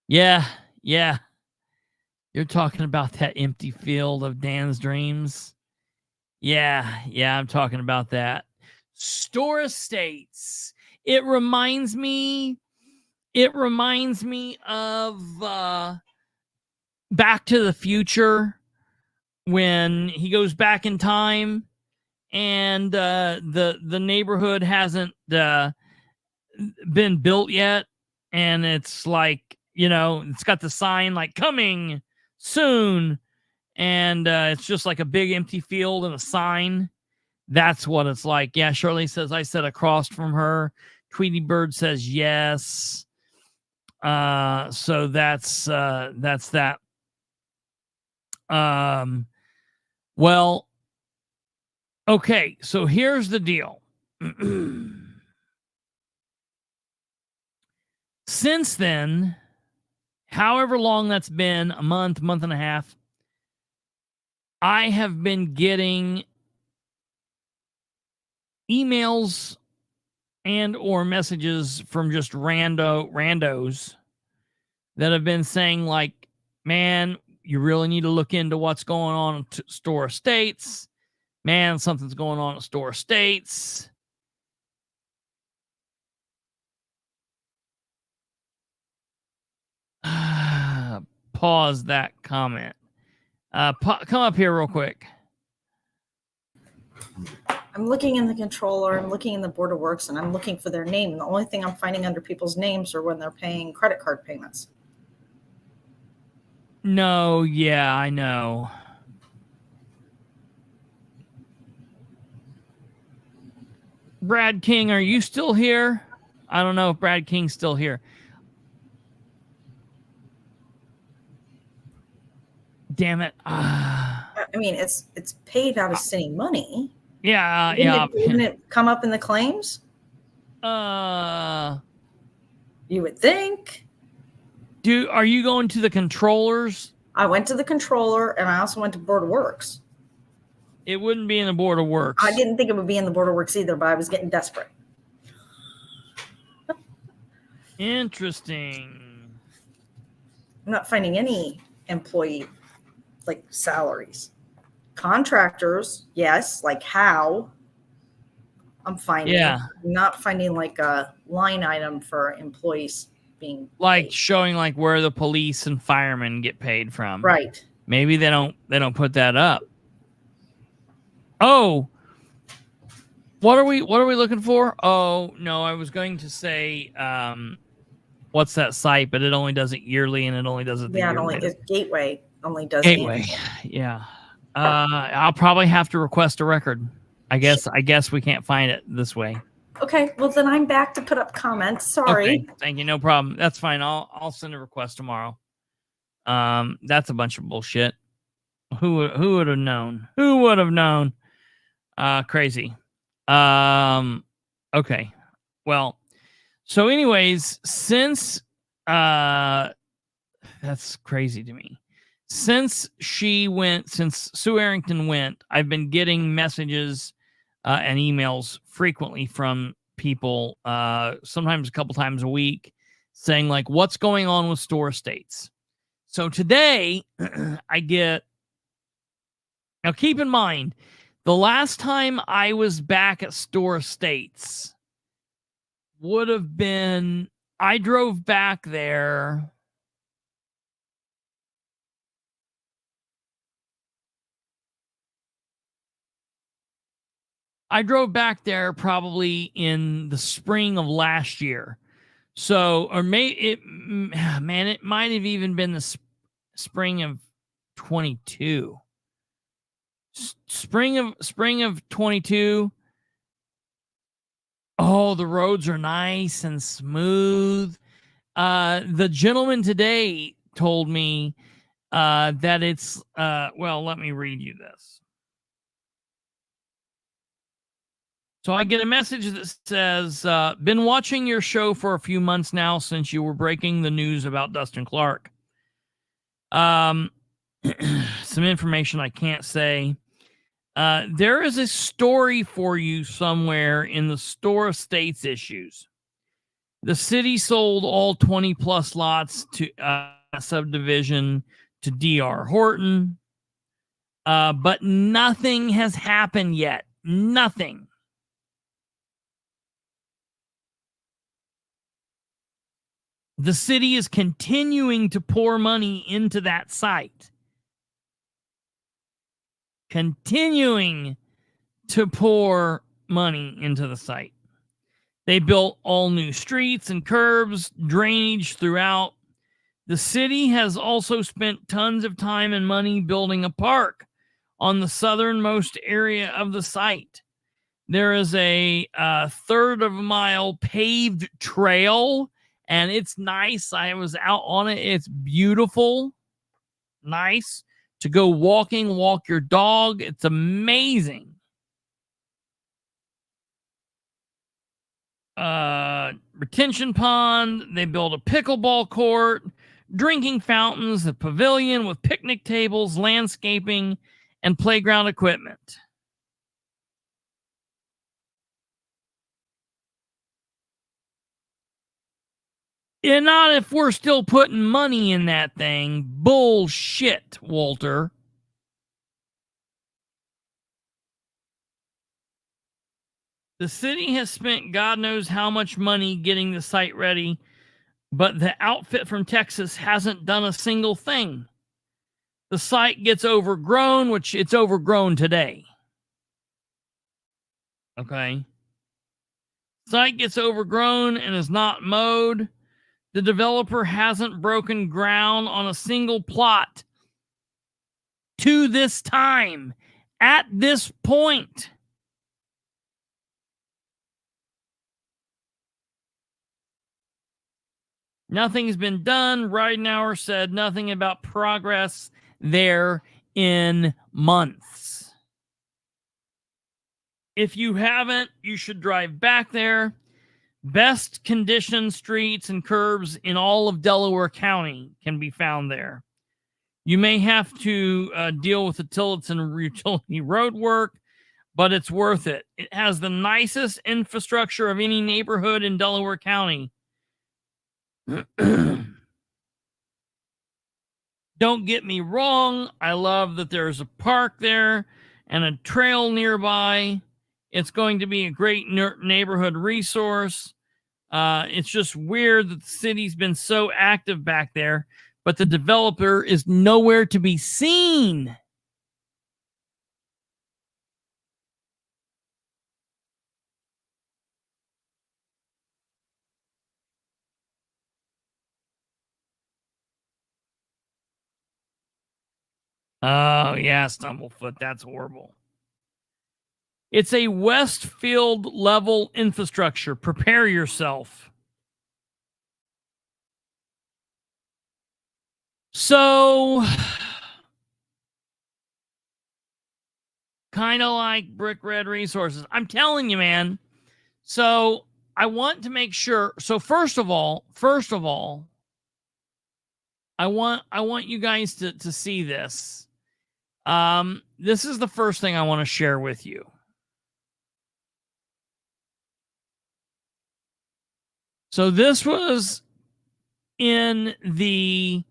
yeah, you're talking about that empty field of Dan's dreams. Yeah, I'm talking about that. Store Estates. It reminds me of Back to the Future, when he goes back in time and the neighborhood hasn't been built yet, and it's like, it's got the sign like coming soon, and it's just like a big empty field and a sign. That's what it's like. Yeah, Shirley says I sat across from her. Tweety Bird says yes. So that's that. Well, okay, so here's the deal. Since then, however long that's been, a month and a half, I have been getting emails and or messages from just randos that have been saying like, man, you really need to look into what's going on at Store Estates. Man, something's going on at Store Estates. Pause that comment. Come up here real quick. I'm looking in the controller, I'm looking in the Board of Works, and I'm looking for their name. The only thing I'm finding under people's names are when they're paying credit card payments. No, yeah, I know. Brad King, are you still here? I don't know if Brad King's still here. Damn it. I mean, it's paid out of city money. Yeah, Didn't it come up in the claims? You would think. Are you going to the controllers? I went to the controller, and I also went to Board of Works. It wouldn't be in the Board of Works. I didn't think it would be in the Board of Works either, but I was getting desperate. Interesting. I'm not finding any employee like salaries. Contractors, yes, like how. I'm finding. Yeah. I'm not finding like a line item for employees being like paid. Showing like where the police and firemen get paid from. Right. Maybe they don't put that up. Oh, what are we looking for? Oh no, I was going to say what's that site, but it only does it yearly, and it only does it Gateway only does Gateway. Yeah. I'll probably have to request a record. I guess we can't find it this way. Okay, well then I'm back to put up comments. Sorry. Okay, thank you. No problem. That's fine. I'll send a request tomorrow. That's a bunch of bullshit. Who would have known? Who would have known? Crazy. Okay. Well, so anyways, since that's crazy to me. Since Sue Arrington went, I've been getting messages and emails frequently from people, sometimes a couple times a week, saying like, what's going on with Store Estates? So today I get, now keep in mind, the last time I was back at Store Estates would have been, I drove back there. I drove back there probably in the spring of last year. So, or it might have even been the spring of 22. Spring of 22. Oh, the roads are nice and smooth. The gentleman today told me that it's well, let me read you this. So I get a message that says, been watching your show for a few months now since you were breaking the news about Dustin Clark. Some information I can't say. There is a story for you somewhere in the store of states issues. The city sold all 20 plus lots to subdivision to D.R. Horton, but nothing has happened yet. Nothing. The city is continuing to pour money into that site. Continuing to pour money into the site. They built all new streets and curbs, drainage throughout. The city has also spent tons of time and money building a park on the southernmost area of the site. There is a third of a mile paved trail, and it's nice. I was out on it. It's beautiful. Nice to go walking, walk your dog. It's amazing. Retention pond. They built a pickleball court, drinking fountains, a pavilion with picnic tables, landscaping, and playground equipment. And not if we're still putting money in that thing. Bullshit, Walter. The city has spent God knows how much money getting the site ready, but the outfit from Texas hasn't done a single thing. The site gets overgrown, which it's overgrown today. Okay. Site gets overgrown and is not mowed. The developer hasn't broken ground on a single plot to this time, at this point. Nothing's been done. Ridenour said nothing about progress there in months. If you haven't, you should drive back there. Best conditioned streets and curbs in all of Delaware County can be found there. You may have to deal with the Tillotson utility road work, but it's worth it. It has the nicest infrastructure of any neighborhood in Delaware County. Don't get me wrong. I love that there's a park there and a trail nearby. It's going to be a great neighborhood resource. It's just weird that the city's been so active back there, but the developer is nowhere to be seen. Oh, yeah, Stumblefoot. That's horrible. It's a Westfield level infrastructure. Prepare yourself. So, kind of like Brick Red Resources. I'm telling you, man. So, I want to make sure. So, first of all, I want you guys to see this. This is the first thing I want to share with you. So this was in the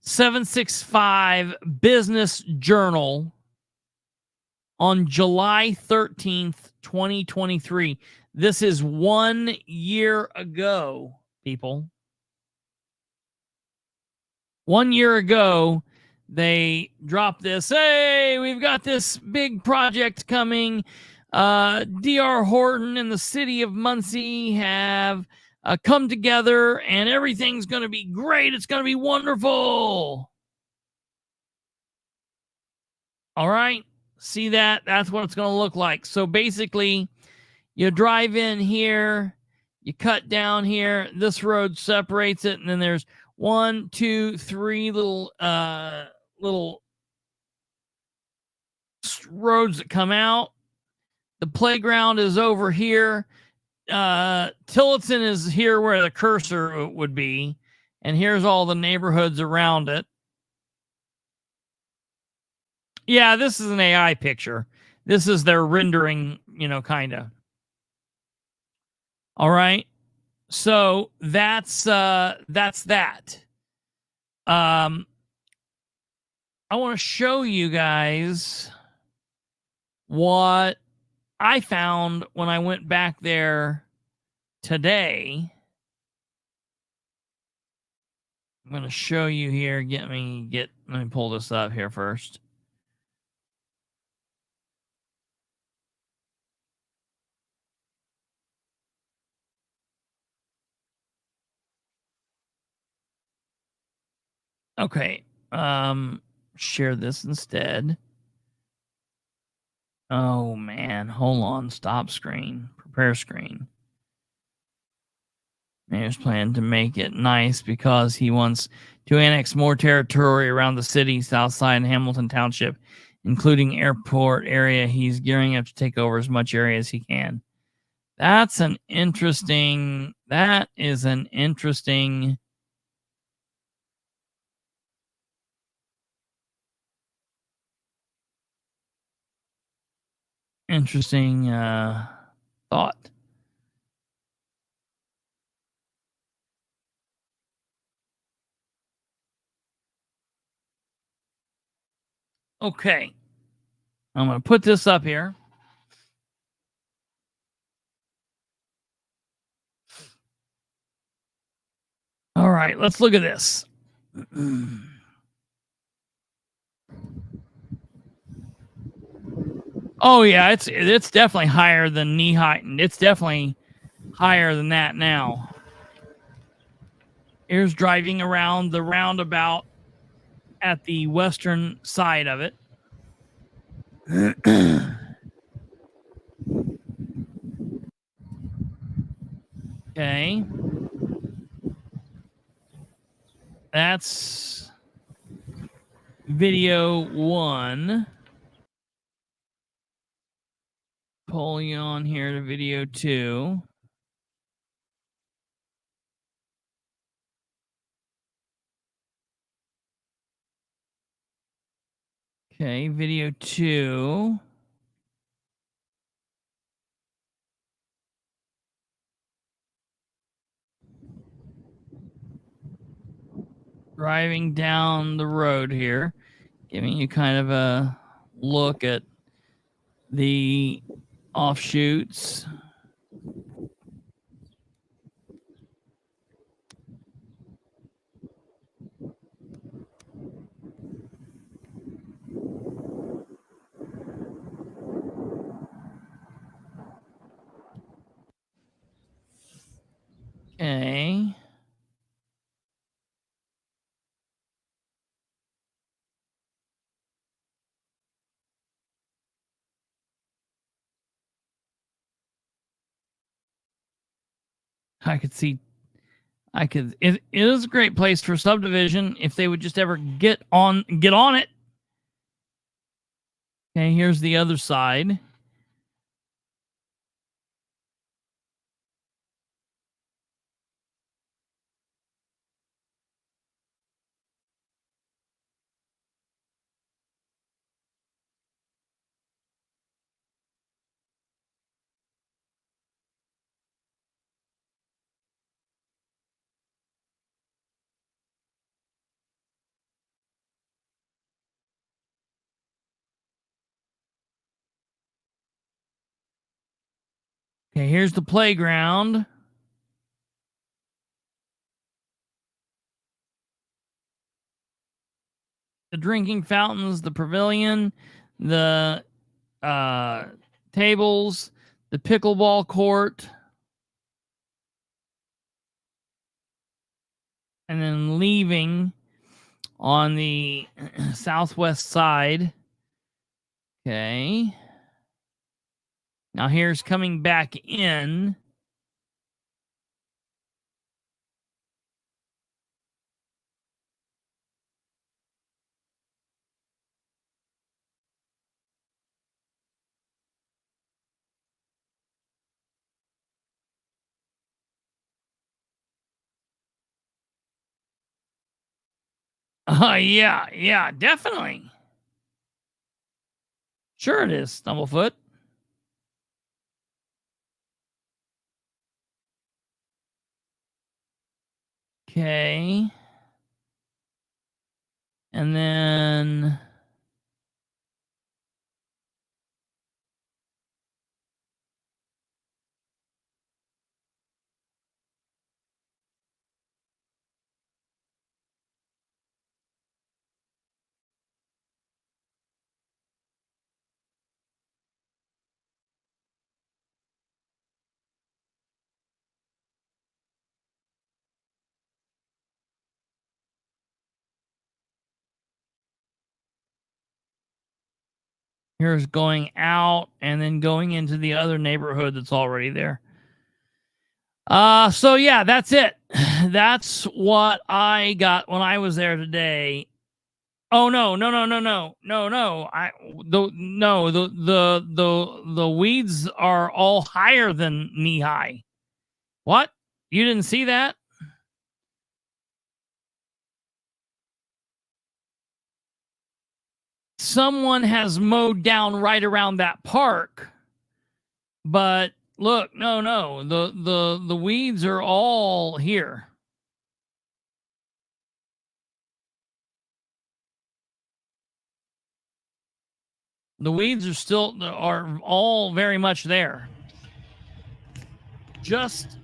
765 Business Journal on July 13th, 2023. This is 1 year ago, people. 1 year ago, they dropped this. Hey, we've got this big project coming. D.R. Horton and the city of Muncie have come together, and everything's going to be great. It's going to be wonderful. All right. See that? That's what it's going to look like. So basically, you drive in here, you cut down here, this road separates it, and then there's 1, 2, 3 little roads that come out. The playground is over here. Tillotson is here where the cursor would be, and here's all the neighborhoods around it. Yeah, this is an AI picture. This is their rendering, kind of. All right. So that's that. I want to show you guys what I found when I went back there today. I'm going to show you here. Let me pull this up here first. Okay. Share this instead. Oh man, hold on. Stop screen. Prepare screen. Mayor's plan to make it nice because he wants to annex more territory around the city, south side and Hamilton Township, including airport area. He's gearing up to take over as much area as he can. That is an interesting thought. Okay. I'm going to put this up here. All right, let's look at this. Oh yeah, it's definitely higher than knee height, and it's definitely higher than that now. Here's driving around the roundabout at the western side of it. Okay. That's video 1. Pull you on here to video 2. Okay, video 2. Driving down the road here, giving you kind of a look at the offshoots. Okay. It is a great place for subdivision if they would just ever get on it. Okay, here's the other side. Okay, here's the playground. The drinking fountains, the pavilion, the tables, the pickleball court. and then leaving on the southwest side. Okay. Now here's coming back in. Yeah, definitely. Sure it is, Stumblefoot. Okay. And then here's going out and then going into the other neighborhood that's already there. So yeah, that's it. That's what I got when I was there today. Oh no. The weeds are all higher than knee high. What? You didn't see that? Someone has mowed down right around that park, but look, no, the weeds are all here. The weeds are all very much there. Just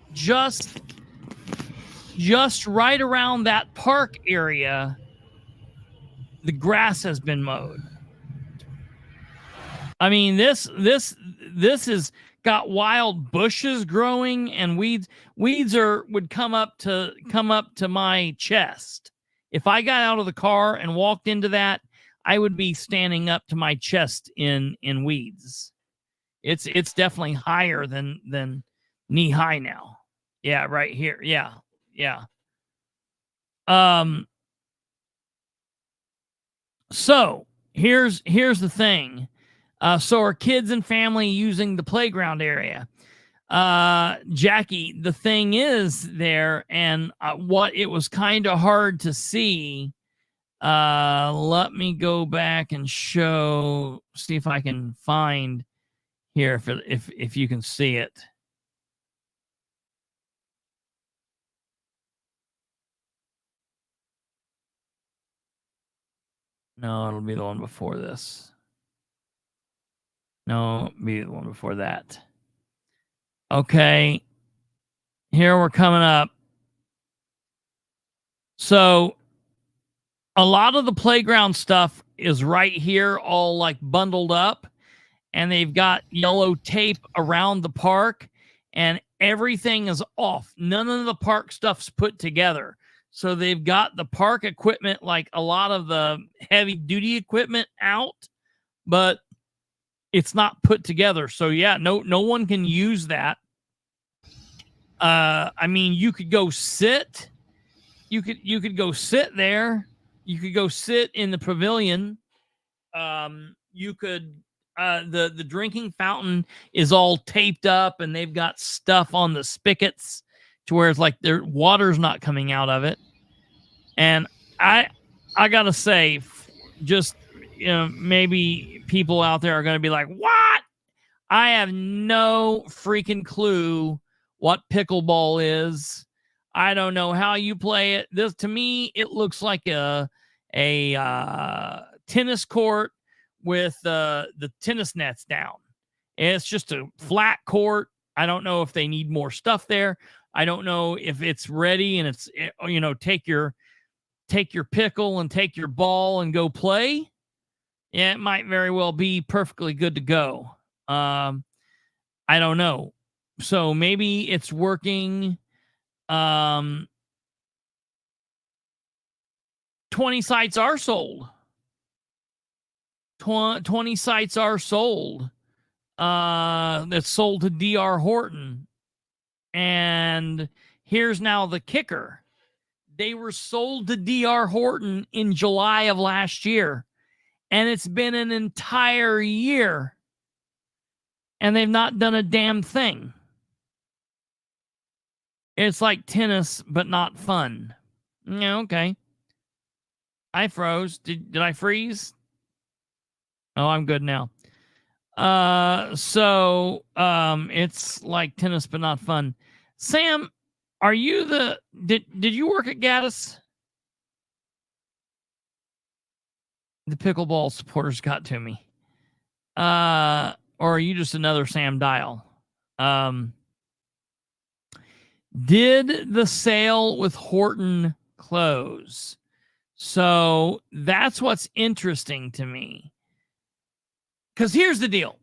right around that park area, the grass has been mowed. I mean, this is got wild bushes growing and weeds would come up to my chest. If I got out of the car and walked into that, I would be standing up to my chest in weeds. It's definitely higher than knee high now. Yeah, right here. Yeah. So here's the thing. So are kids and family using the playground area? Jackie, the thing is there, and what it was kind of hard to see. Let me go back and see if I can find here if you can see it. No, it'll be the one before this. No, it'll be the one before that. Okay. Here we're coming up. So a lot of the playground stuff is right here, all like bundled up, and they've got yellow tape around the park, and everything is off. None of the park stuff's put together. So they've got the park equipment, like a lot of the heavy duty equipment out, but it's not put together. So yeah, no one can use that. I mean, you could go sit. You could go sit there. You could go sit in the pavilion. You could the drinking fountain is all taped up and they've got stuff on the spigots to where it's like their water's not coming out of it. And I gotta say, just maybe people out there are gonna be like, what? I have no freaking clue what pickleball is. I don't know how you play it. This, to me, it looks like a tennis court with the tennis nets down. It's just a flat court. I don't know if they need more stuff there. I don't know if it's ready and it's, take your pickle and take your ball and go play. Yeah, it might very well be perfectly good to go. I don't know. So maybe it's working. 20 sites are sold. 20 sites are sold. That's sold to D.R. Horton. And here's now the kicker. They were sold to D.R. Horton in July of last year. And it's been an entire year. And they've not done a damn thing. It's like tennis, but not fun. Yeah, okay. I froze. Did I freeze? Oh, I'm good now. It's like tennis, but not fun. Sam, are you did you work at Gaddis? The pickleball supporters got to me. Or are you just another Sam Dial? Did the sale with Horton close? So that's what's interesting to me. Because here's the deal.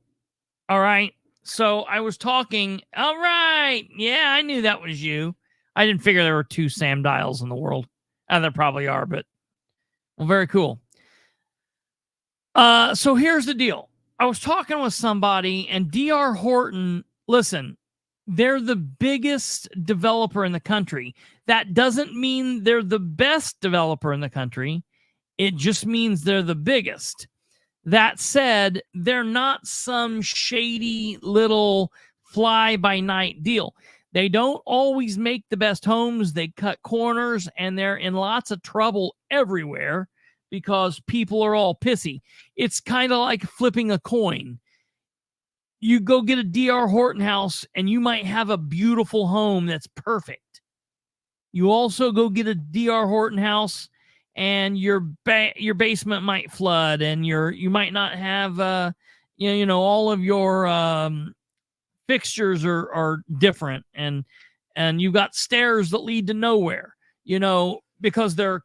All right. So I was talking. All right. Yeah, I knew that was you. I didn't figure there were 2 Sam Dials in the world. There probably are, but well, very cool. So here's the deal. I was talking with somebody, and D.R. Horton, listen, they're the biggest developer in the country. That doesn't mean they're the best developer in the country. It just means they're the biggest. That said, they're not some shady little fly-by-night deal. They don't always make the best homes. They cut corners, and they're in lots of trouble everywhere because people are all pissy. It's kind of like flipping a coin. You go get a D.R. Horton house, and you might have a beautiful home that's perfect. You also go get a D.R. Horton house, and your basement might flood, and you might not have all of your fixtures are different, and you've got stairs that lead to nowhere. Because they're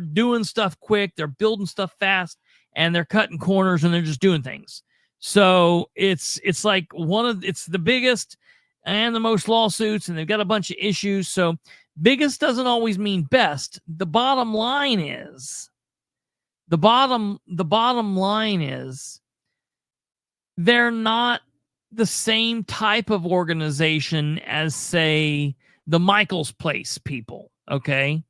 doing stuff quick, they're building stuff fast, and they're cutting corners, and they're just doing things. So it's like it's the biggest and the most lawsuits, and they've got a bunch of issues. So biggest doesn't always mean best. The bottom line is they're not the same type of organization as, say, the Michael's Place people. Okay.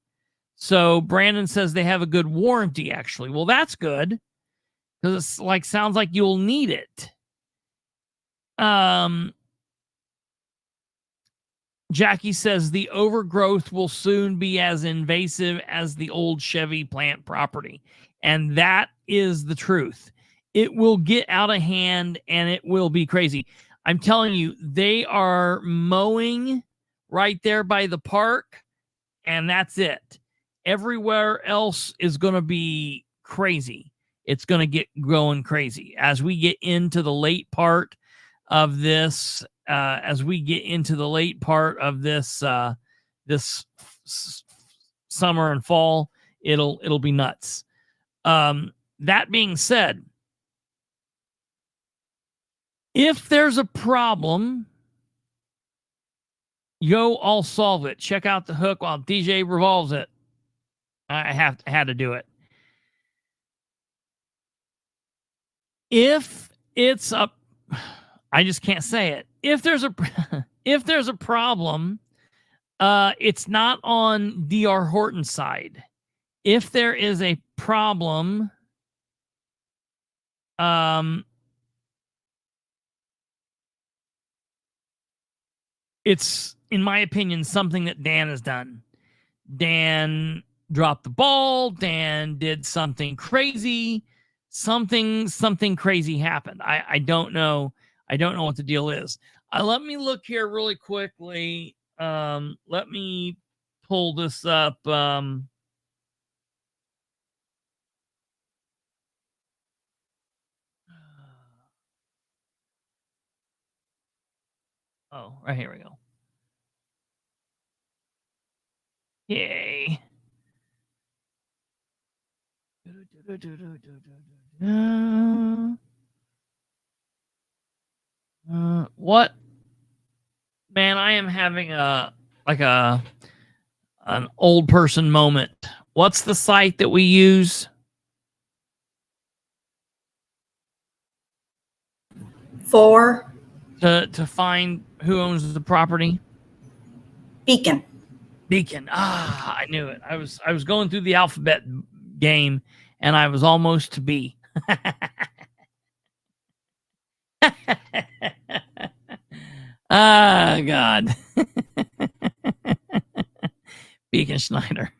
So Brandon says they have a good warranty, actually. Well, that's good, because it's sounds like you'll need it. Jackie says the overgrowth will soon be as invasive as the old Chevy plant property. And that is the truth. It will get out of hand, and it will be crazy. I'm telling you, they are mowing right there by the park, and that's it. Everywhere else is going to this crazy. It's going to get going crazy as we get into the late part of this. This summer and fall, it'll be nuts. That being said, if there's a problem, I'll solve it. Check out the hook while DJ revolves it. I had to do it. If it's I just can't say it. If there's a problem, it's not on D.R. Horton's side. If there is a problem, it's, in my opinion, something that Dan has done. Dan dropped the ball. Dan did something crazy. Something crazy happened. I don't know. I don't know what the deal is. Let me look here really quickly. Let me pull this up. Oh, right here we go. Yay. What? Man, I am having an old person moment What's the site that we use? For To find who owns the property? Beacon. Beacon. Ah, I knew it. I was going through the alphabet game, and I was almost to B. Ah, God. Beacon Schneider.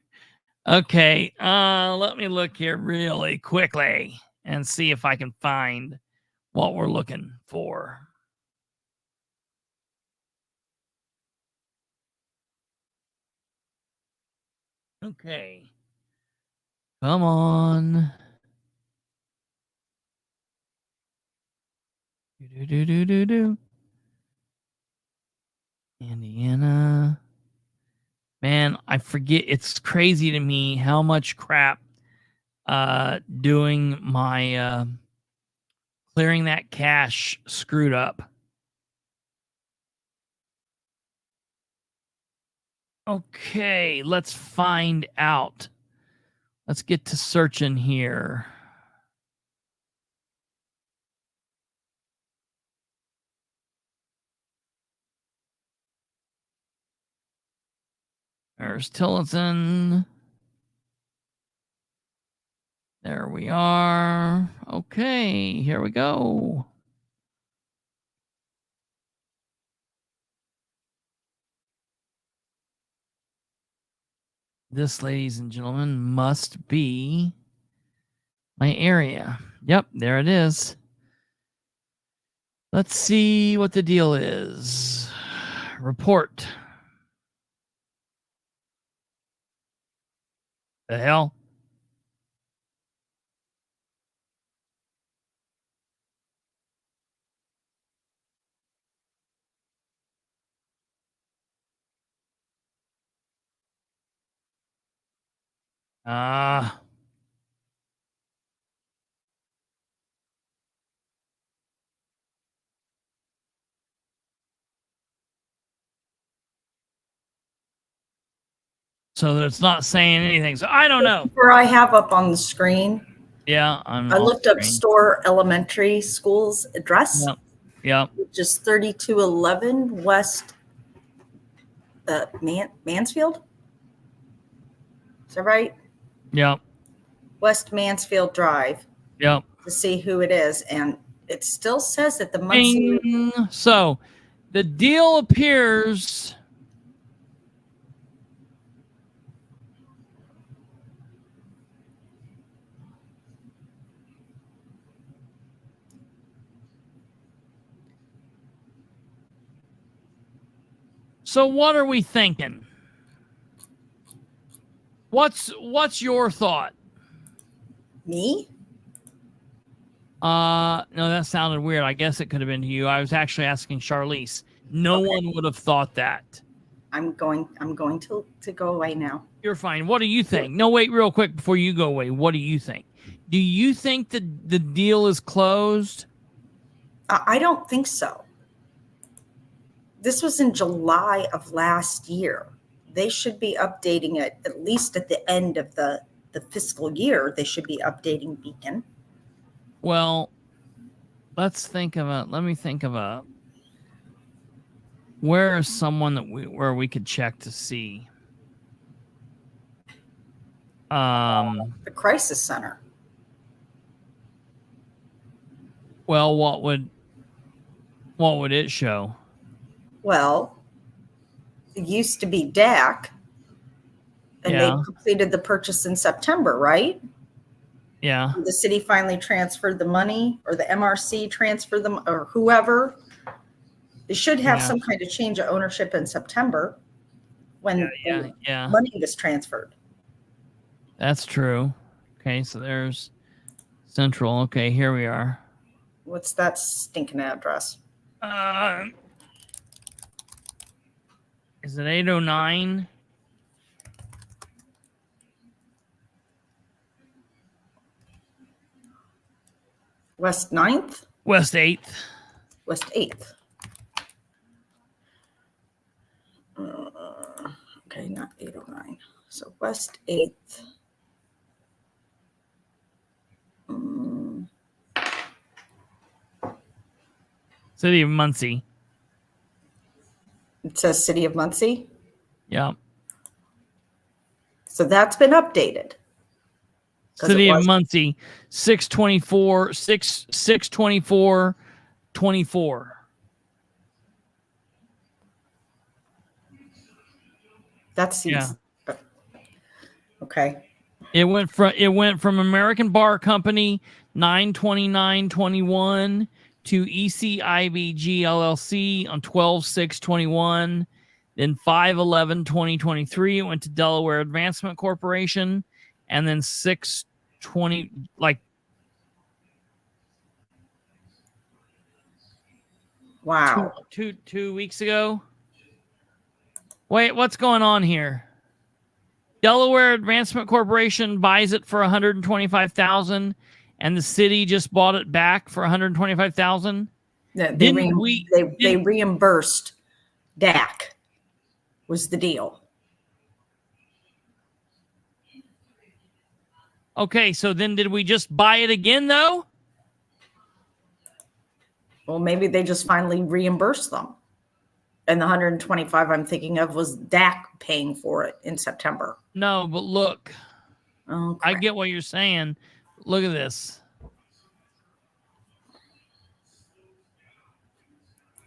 Okay, let me look here really quickly and see if I can find what we're looking for. Okay. Come on. Do. Indiana. Man, I forget. It's crazy to me how much crap doing my clearing that cache screwed up. Okay, let's find out. Let's get to searching here. There's Tillotson. There we are. Okay, here we go. This, ladies and gentlemen, must be my area. Yep, there it is. Let's see what the deal is. Report. The hell? So that it's not saying anything. So I don't know. Where I have up on the screen. Yeah, I looked up Store Elementary School's address. Yep. Yep. Which is 3211 West Mansfield. Is that right? Yep. West Mansfield Drive. Yep. To see who it is, and it still says that the Muncie. So the deal appears. So what are we thinking? What's your thought? Me? No, that sounded weird. I guess it could have been to you. I was actually asking Charlize. No one would have thought that. I'm going to go away now. You're fine. What do you think? No, wait, real quick before you go away. What do you think? Do you think the deal is closed? I don't think so. This was in July of last year. They should be updating it at least at the end of the fiscal year. They should be updating Beacon. Well, let's think of let me think of where is someone where we could check to see? The Crisis Center. Well, what would it show? Well, it used to be DAC, and they completed the purchase in September, right? Yeah. The city finally transferred the money, or the MRC transferred them, or whoever. They should have some kind of change of ownership in September when money was transferred. That's true. Okay, so there's Central. Okay, here we are. What's that stinking address? Is it 809? West 9th? West 8th. West 8th. Okay, not 809. So West 8th. City of Muncie. It says City of Muncie. Yeah. So that's been updated. City of Muncie, 6/24/24. That seems okay. It went from American Bar Company 9/29/21 to ECIBG LLC on 12/6/21. Then 5/11/2023 it went to Delaware Advancement Corporation, and then 6/20 like Wow. two weeks ago. Wait, what's going on here? Delaware Advancement Corporation buys it for $125,000, and the city just bought it back for $125,000. Yeah, they reimbursed DAC was the deal. Okay, so then did we just buy it again, though? Well, maybe they just finally reimbursed them. And the 125 I'm thinking of was DAC paying for it in September. No, but look. Oh, I get what you're saying. Look at this.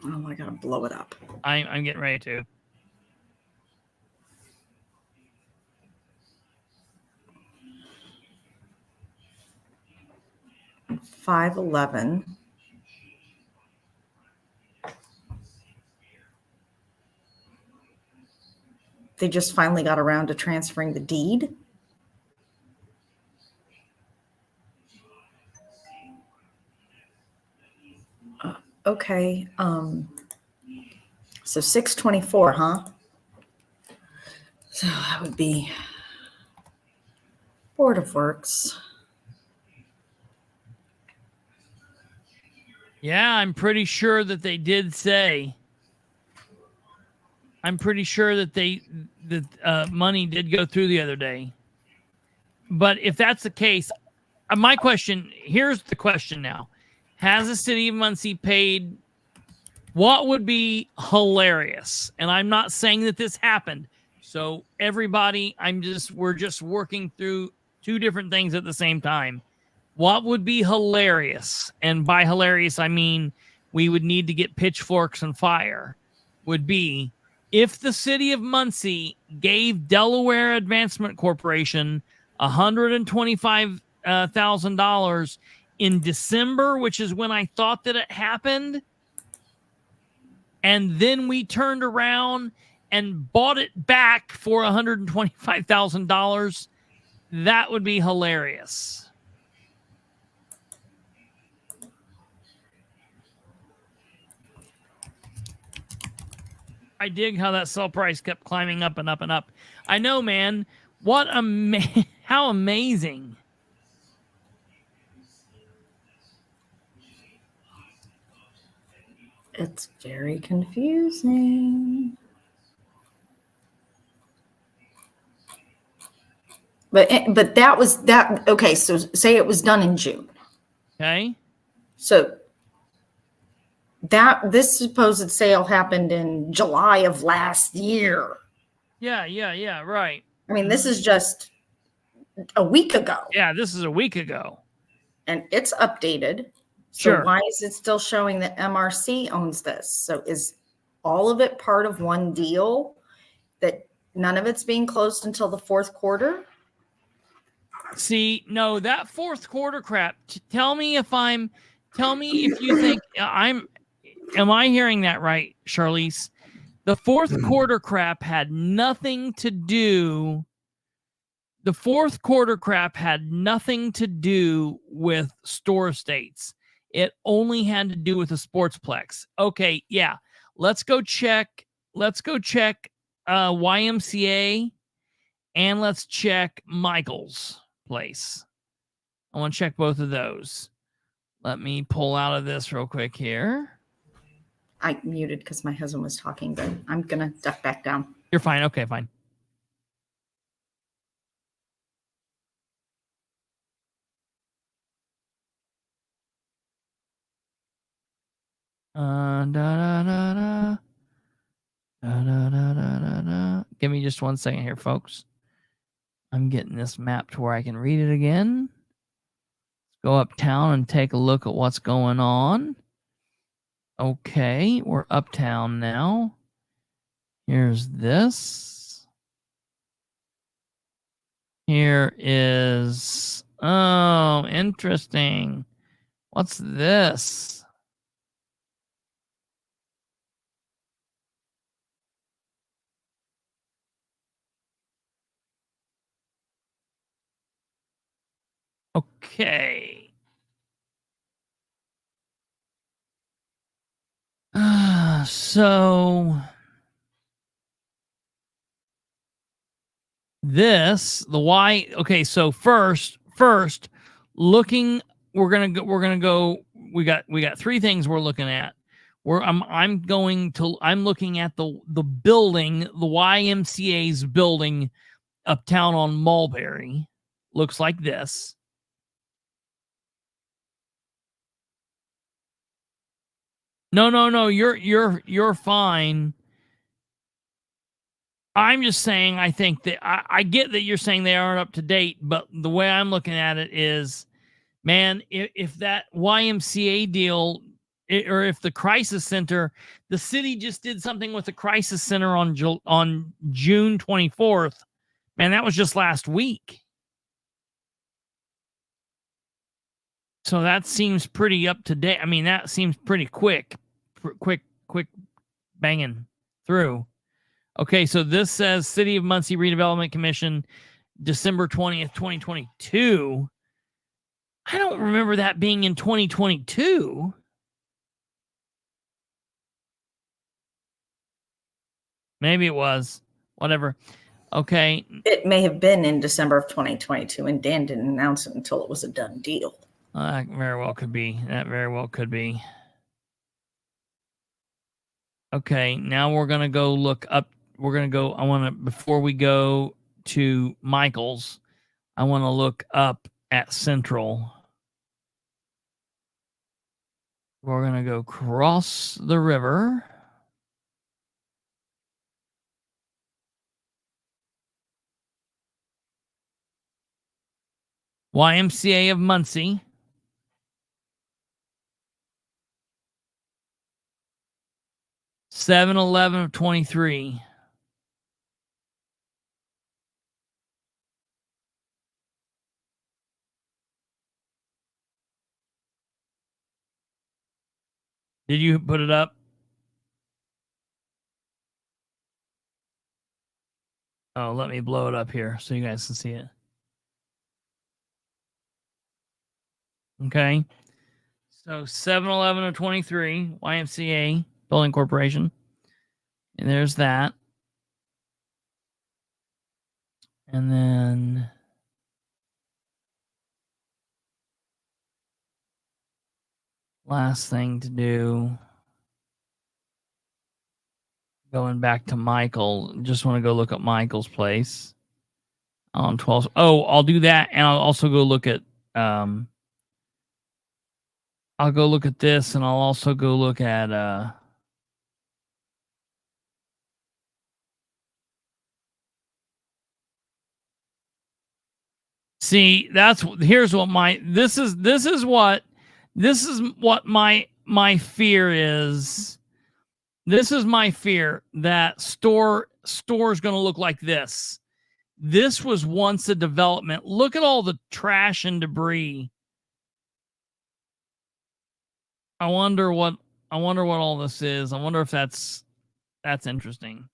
Oh, I gotta blow it up. I'm getting ready to. $511. They just finally got around to transferring the deed. Okay. So 6/24, huh? So that would be Board of Works. Yeah, I'm pretty sure that they did say. I'm pretty sure that money did go through the other day. But if that's the case, my question, here's the question now. Has the city of Muncie paid what would be hilarious? And I'm not saying that this happened. So everybody, we're just working through two different things at the same time. What would be hilarious? And by hilarious, I mean we would need to get pitchforks and fire. Would be if the city of Muncie gave Delaware Advancement Corporation $125,000 in December, which is when I thought that it happened, and then we turned around and bought it back for $125,000, that would be hilarious. I dig how that sell price kept climbing up and up and up. I know, man. How amazing. It's very confusing. But that was that. Okay, so say it was done in June. Okay. So this supposed sale happened in July of last year. Yeah, right. I mean, this is just a week ago. Yeah, this is a week ago. And it's updated. So Sure. why is it still showing that MRC owns this? So is all of it part of one deal that none of it's being closed until the fourth quarter? See, no, that fourth quarter crap. Tell me if you think am I hearing that right, Charlize? The fourth quarter crap had nothing to do. The fourth quarter crap had nothing to do with store estates. It only had to do with the sportsplex. Okay, yeah. Let's go check YMCA, and let's check Michael's place. I want to check both of those. Let me pull out of this real quick here. I muted because my husband was talking, but I'm going to duck back down. You're fine. Okay, fine. Da, da, da, da. Da, da, da, da, da, da. Give me just 1 second here, folks. I'm getting this map to where I can read it again. Let's go uptown and take a look at what's going on. Okay, we're uptown now. Here's this. Here is... Oh, interesting. What's this? Okay. So this, the Y. Okay, so first, looking, we're gonna go. We got 3 things we're looking at. I'm looking at the building, the YMCA's building uptown on Mulberry. Looks like this. No, you're fine. I'm just saying, I think that I get that you're saying they aren't up to date, but the way I'm looking at it is, man, if that YMCA deal, or if the crisis center, the city just did something with the crisis center on June 24th, man, that was just last week. So that seems pretty up to date. I mean, that seems pretty quick banging through. Okay, so this says City of Muncie Redevelopment Commission, December 20th, 2022. I don't remember that being in 2022. Maybe it was. Whatever. Okay. It may have been in December of 2022, and Dan didn't announce it until it was a done deal. Very well could be. That very well could be. Okay, now we're going to go look up. We're going to go, before we go to Michael's, I want to look up at Central. We're going to go cross the river. YMCA of Muncie. (7/11 of 23). Did you put it up? Oh, let me blow it up here so you guys can see it. Okay. So 7/11 of 23, YMCA Building Corporation. And there's that. And then last thing to do, going back to Michael, just want to go look at Michael's place on 12. Oh, I'll do that, and I'll also go look at I'll go look at this, and I'll also go look at see, here's what this is what my fear is. This is my fear, that store's going to look like this. This was once a development. Look at all the trash and debris. I wonder what all this is. I wonder if that's interesting.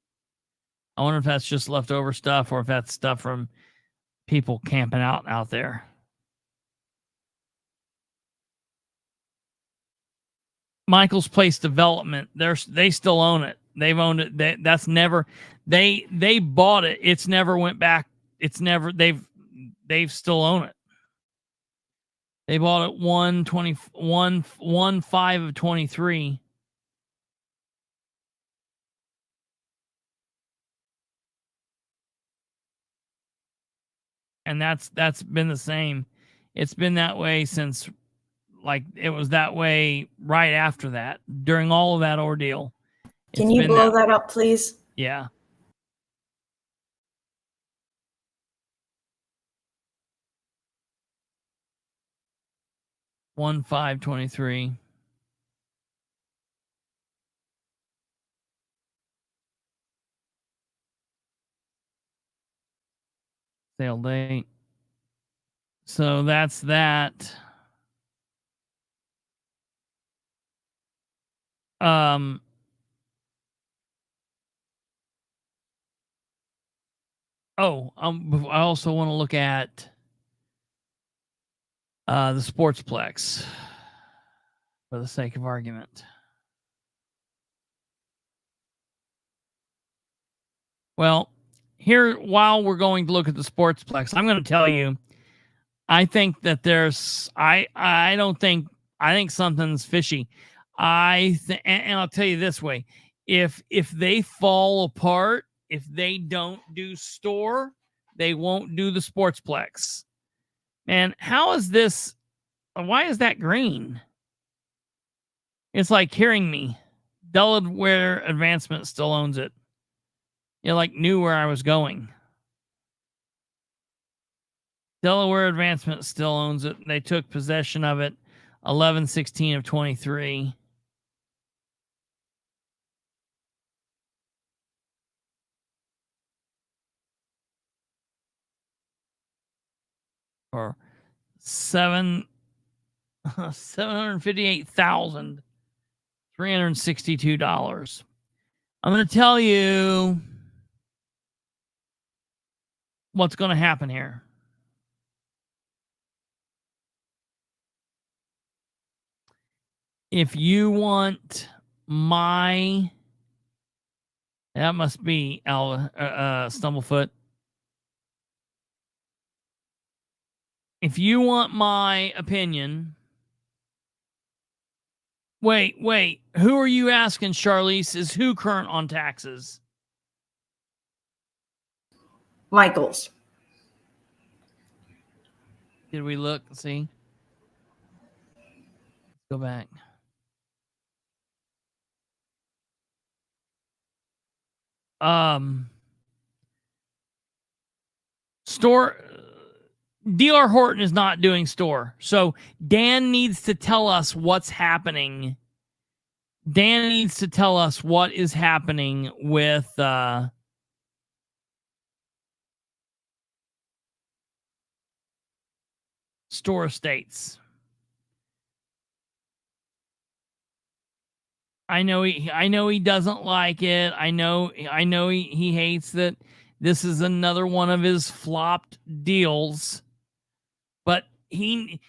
I wonder if that's just leftover stuff, or if that's stuff from people camping out there. Michael's Place Development, they still own it. They've owned it. They bought it. It's never went back. It's never, they've still own it. They bought it 1/5 of 23. And that's been the same. It's been that way since like it was that way right after that, during all of that ordeal. Can you blow that up, please? Yeah. One 5/23. Sale date. So that's that. I also want to look at the Sportsplex for the sake of argument. Well, here, while we're going to look at the Sportsplex, I'm going to tell you, I think that I think something's fishy. And I'll tell you this way, if they fall apart, if they don't do store, they won't do the Sportsplex. Man, how is this? Why is that green? It's like hearing me. Delaware Advancement still owns it. It like knew where I was going. Delaware Advancement still owns it. They took possession of it 11/16 of 23. For $758,362. I'm going to tell you what's going to happen here. If you want my, that must be Stumblefoot. If you want my opinion, wait, who are you asking, Charlize? Is who current on taxes? Michaels. Did we look? See? Let's go back. Store. D.R. Horton is not doing store. So Dan needs to tell us what's happening. Dan needs to tell us what is happening with store estates. I know he doesn't like it. I know he hates that this is another one of his flopped deals. But we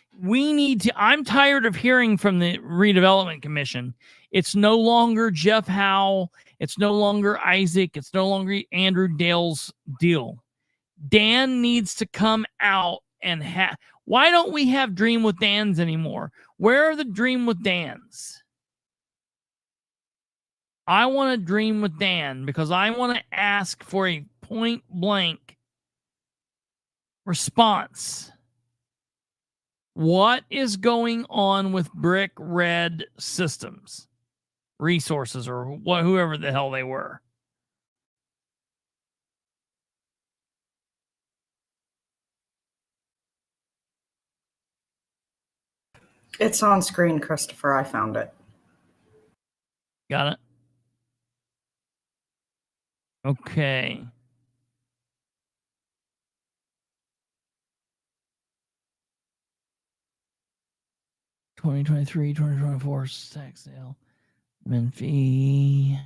need to, I'm tired of hearing from the Redevelopment Commission. It's no longer Jeff Howe. It's no longer Isaac. It's no longer Andrew Dale's deal. Dan needs to come out and why don't we have Dream with Dans anymore? Where are the Dream with Dans? I want to dream with Dan because I want to ask for a point blank response. What is going on with Brick Red Systems, Resources, or whoever the hell they were? It's on screen, Kristopher. I found it. Got it? Okay. $2023, $2024 tax sale. Min fee.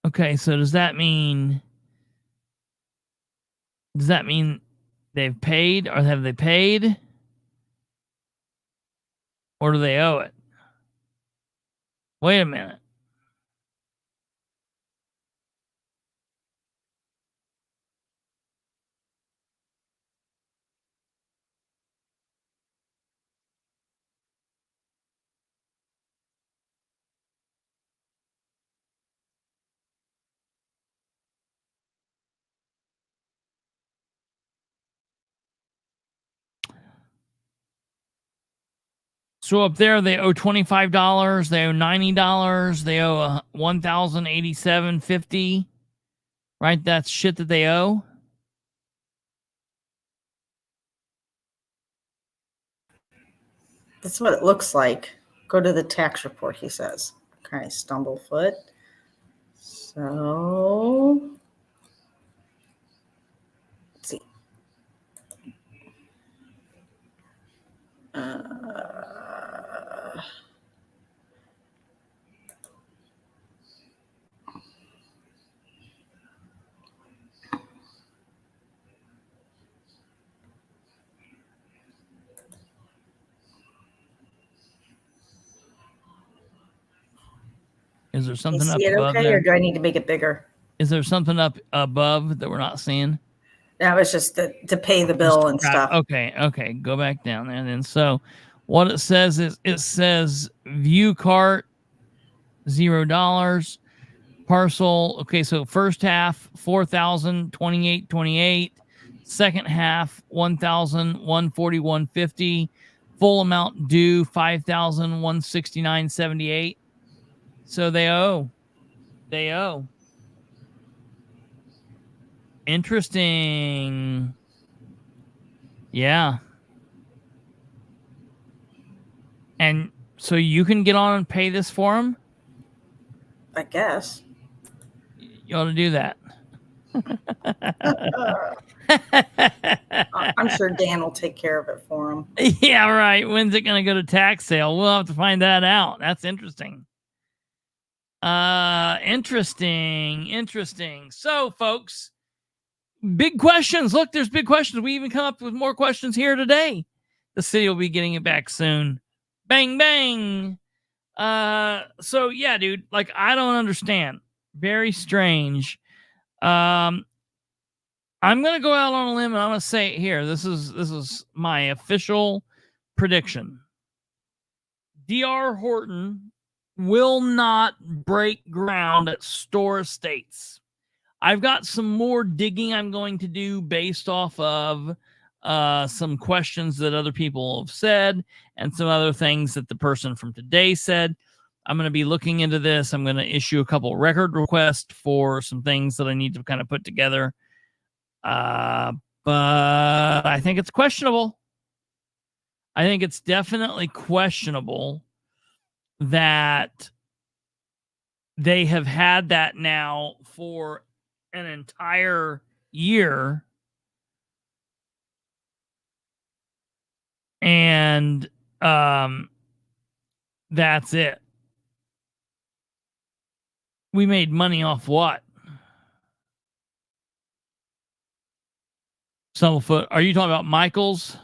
Okay, so does that mean they've paid, or have they paid? Or do they owe it? Wait a minute. So up there, they owe $25. They owe $90. They owe $1,087.50. Right? That's shit that they owe. That's what it looks like. Go to the tax report, he says. Okay, Stumblefoot. So, let's see. Is there You something up see it above okay, there? or do I need to make it bigger? Is there something up above that we're not seeing? That was just to pay the bill and stuff. Okay. Go back down there then. So what it says is it says view cart $0. Parcel. Okay, so first half 4,028.28. Second half 1,141.50. Full amount due 5,169.78. So they owe. Interesting. Yeah. And so you can get on and pay this for them? I guess. You ought to do that. I'm sure Dan will take care of it for him. Yeah, right. When's it going to go to tax sale? We'll have to find that out. That's interesting. Interesting. So, folks, big questions. Look, there's big questions. We even come up with more questions here today. The city will be getting it back soon. Bang, bang. So yeah, dude, like, I don't understand. Very strange. I'm going to go out on a limb and I'm going to say it here. This is my official prediction. D.R. Horton will not break ground at Store Estates. I've got some more digging I'm going to do based off of some questions that other people have said and some other things that the person from today said. I'm going to be looking into this. I'm going to issue a couple record requests for some things that I need to kind of put together. But I think it's questionable. I think it's definitely questionable that they have had that now for an entire year. And that's it. We made money off what? Stumblefoot. Are you talking about Michael's?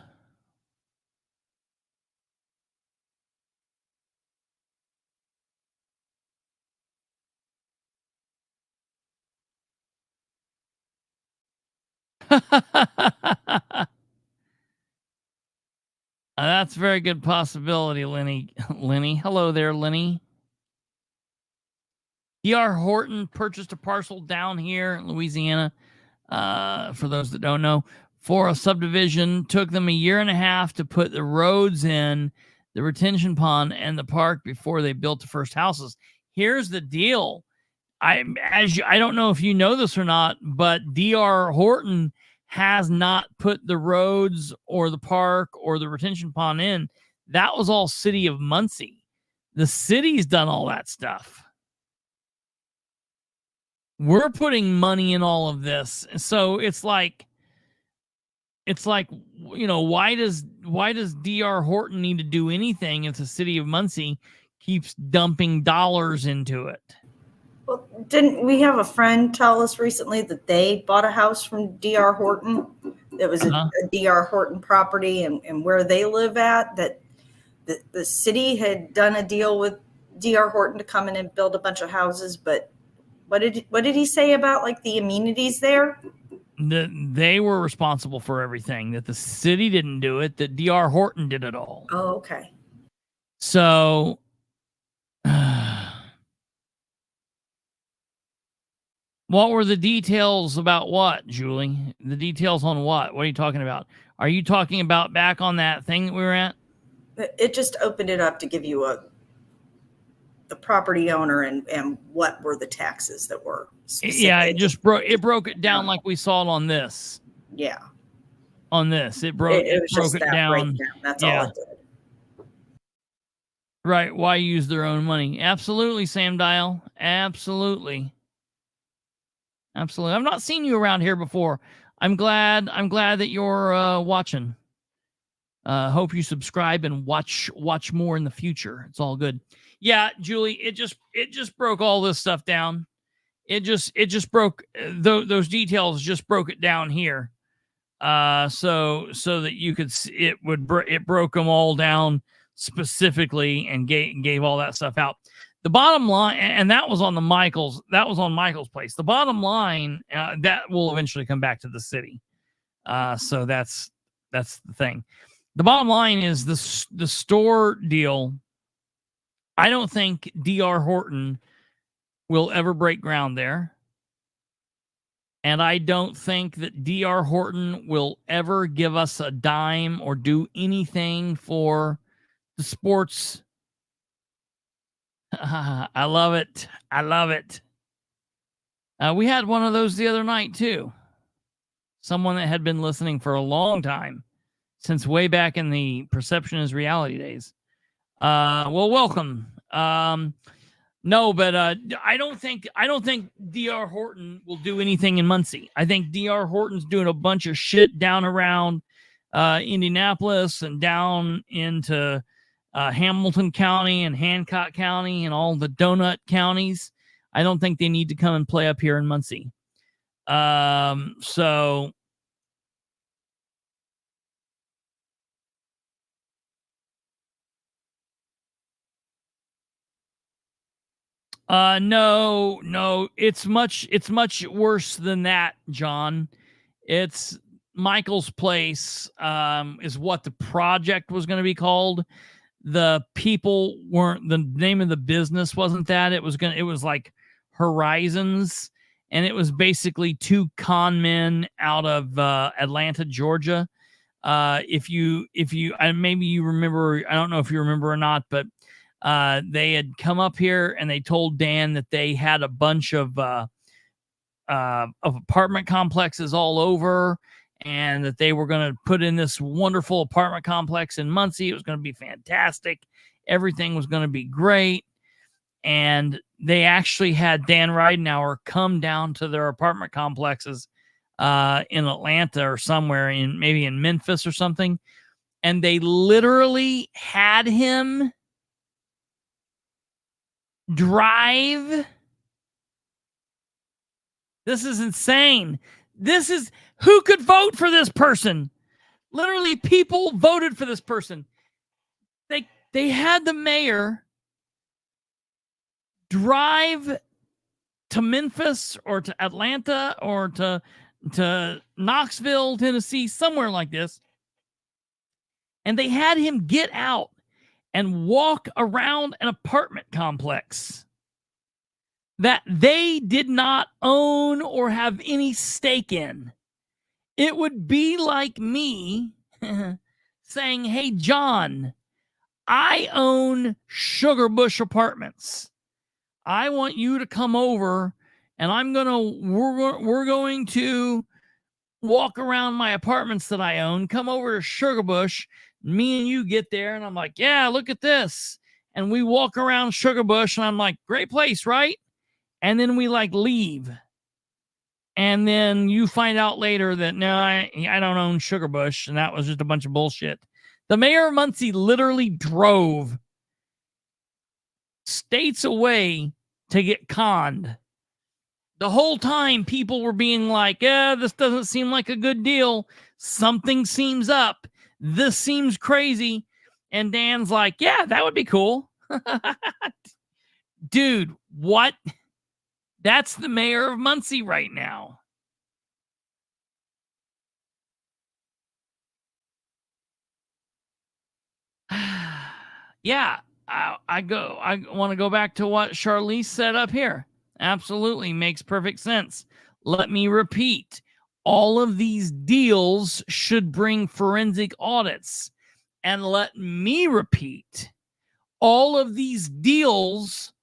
That's a very good possibility, Lenny. Lenny. Hello there, Lenny. D.R. Horton purchased a parcel down here in Louisiana, for those that don't know, for a subdivision. Took them a year and a half to put the roads in, the retention pond, and the park before they built the first houses. Here's the deal. I don't know if you know this or not, but D.R. Horton has not put the roads or the park or the retention pond in. That was all city of Muncie. The city's done all that stuff. We're putting money in all of this. So it's like, you know, why does D.R. Horton need to do anything if the city of Muncie keeps dumping dollars into it? Well, didn't we have a friend tell us recently that they bought a house from D.R. Horton? That was a D.R. Horton property, and where they live at, that the city had done a deal with D.R. Horton to come in and build a bunch of houses. But what did he say about like the amenities there? That they were responsible for everything, that the city didn't do it, that D.R. Horton did it all. Oh, okay. So what were the details about what, Julie? The details on what? What are you talking about? Are you talking about back on that thing that we were at? It just opened it up to give you the property owner and what were the taxes that were specific. Yeah, it broke it down like we saw it on this. Yeah. On this, it broke it down. That's all it did. Right. Why use their own money? Absolutely, Sam Dial. Absolutely. Absolutely. I've not seen you around here before. I'm glad that you're watching. Hope you subscribe and watch more in the future. It's all good. Yeah, Julie, it just broke all this stuff down. It just broke those details, just broke it down here. So that you could see it broke them all down specifically and gave all that stuff out. The bottom line, and that was on Michael's place. The bottom line, that will eventually come back to the city. So that's the thing. The bottom line is the store deal. I don't think D.R. Horton will ever break ground there. And I don't think that D.R. Horton will ever give us a dime or do anything for the sports. I love it. I love it. We had one of those the other night, too. Someone that had been listening for a long time, since way back in the Perception is Reality days. Well, welcome. No, but I don't think D.R. Horton will do anything in Muncie. I think D.R. Horton's doing a bunch of shit down around Indianapolis and down into Hamilton County and Hancock County and all the donut counties. I don't think they need to come and play up here in Muncie. So no, it's much worse than that, John. It's Michael's place is what the project was going to be called. The people weren't, the name of the business wasn't that. It was like Horizons, and it was basically two con men out of Atlanta, Georgia. If you maybe you remember, I don't know if you remember or not, but they had come up here and they told Dan that they had a bunch of apartment complexes all over, and that they were going to put in this wonderful apartment complex in Muncie. It was going to be fantastic. Everything was going to be great. And they actually had Dan Ridenour come down to their apartment complexes in Atlanta or somewhere, maybe in Memphis or something. And they literally had him drive. This is insane. Who could vote for this person? Literally, people voted for this person. They had the mayor drive to Memphis or to Atlanta or to Knoxville, Tennessee, somewhere like this. And they had him get out and walk around an apartment complex that they did not own or have any stake in. It would be like me saying, hey, John, I own Sugar Bush Apartments. I want you to come over and we're going to walk around my apartments that I own, come over to Sugar Bush. Me and you get there, and I'm like, yeah, look at this. And we walk around Sugar Bush, and I'm like, great place, right? And then we leave. And then you find out later that, no, I don't own Sugar Bush, and that was just a bunch of bullshit. The mayor of Muncie literally drove states away to get conned. The whole time people were being like, yeah, this doesn't seem like a good deal. Something seems up. This seems crazy. And Dan's like, yeah, that would be cool. Dude, what? That's the mayor of Muncie right now. Yeah, I want to go back to what Charlize said up here. Absolutely makes perfect sense. Let me repeat. All of these deals should bring forensic audits. And let me repeat, all of these deals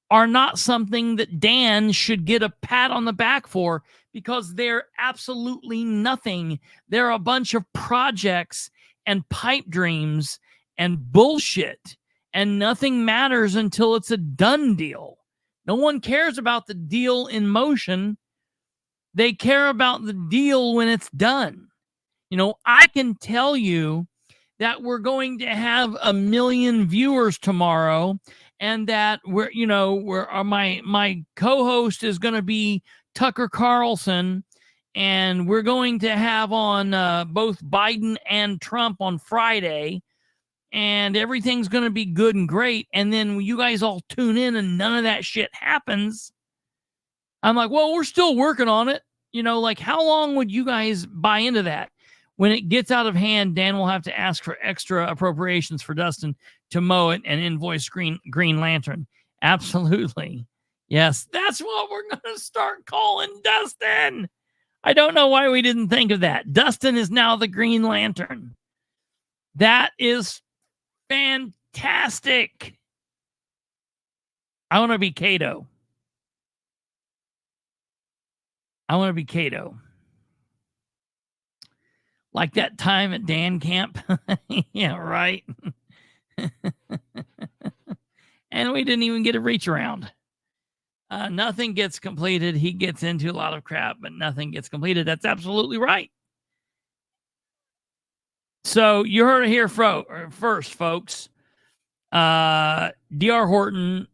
are not something that Dan should get a pat on the back for, because they're absolutely nothing. They're a bunch of projects and pipe dreams and bullshit, and nothing matters until it's a done deal. No one cares about the deal in motion. They care about the deal when it's done. You know, I can tell you that we're going to have 1 million viewers tomorrow, and that my co-host is going to be Tucker Carlson, and we're going to have on both Biden and Trump on Friday, and everything's going to be good and great. And then you guys all tune in and none of that shit happens. I'm like, well, we're still working on it. You know, like, how long would you guys buy into that? When it gets out of hand, Dan will have to ask for extra appropriations for Dustin to mow it and invoice Green Lantern. Absolutely. Yes, that's what we're going to start calling Dustin. I don't know why we didn't think of that. Dustin is now the Green Lantern. That is fantastic. I want to be Kato. Like that time at Dan camp. Yeah, right. And we didn't even get a reach around. Nothing gets completed. He gets into a lot of crap, but nothing gets completed. That's absolutely right. So you heard it here first, folks. D.R. Horton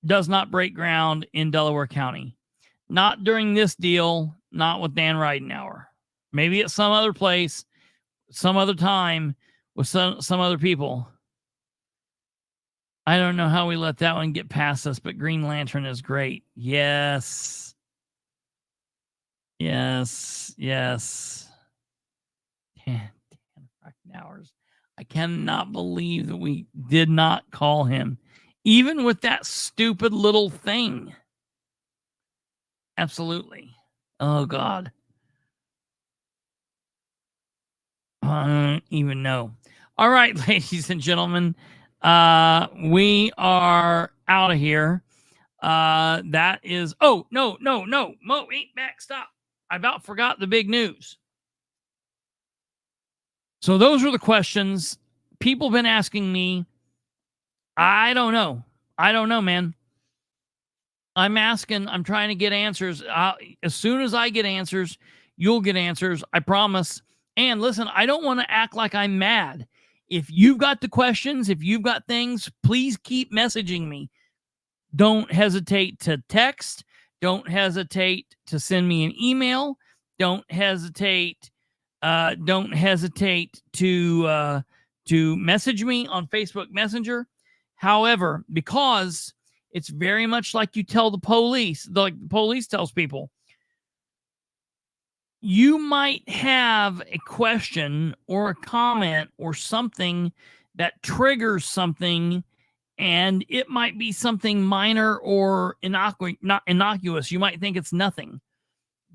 does not break ground in Delaware County. Not during this deal, not with Dan Ridenour. Maybe at some other place, some other time, with some other people. I don't know how we let that one get past us, but Green Lantern is great. Yes. 10 fucking hours. I cannot believe that we did not call him, even with that stupid little thing. Absolutely. Oh, God. I don't even know. All right, ladies and gentlemen, we are out of here. That is, no, Mo, ain't back, stop. I about forgot the big news. So those are the questions people have been asking me. I don't know, man. I'm trying to get answers. As soon as I get answers, you'll get answers. I promise. And listen, I don't want to act like I'm mad. If you've got the questions, if you've got things, please keep messaging me. Don't hesitate to text. Don't hesitate to send me an email. Don't hesitate to message me on Facebook Messenger. However, because it's very much like you tell the police, like the police tells people, you might have a question or a comment or something that triggers something, and it might be something minor or not innocuous. You might think it's nothing,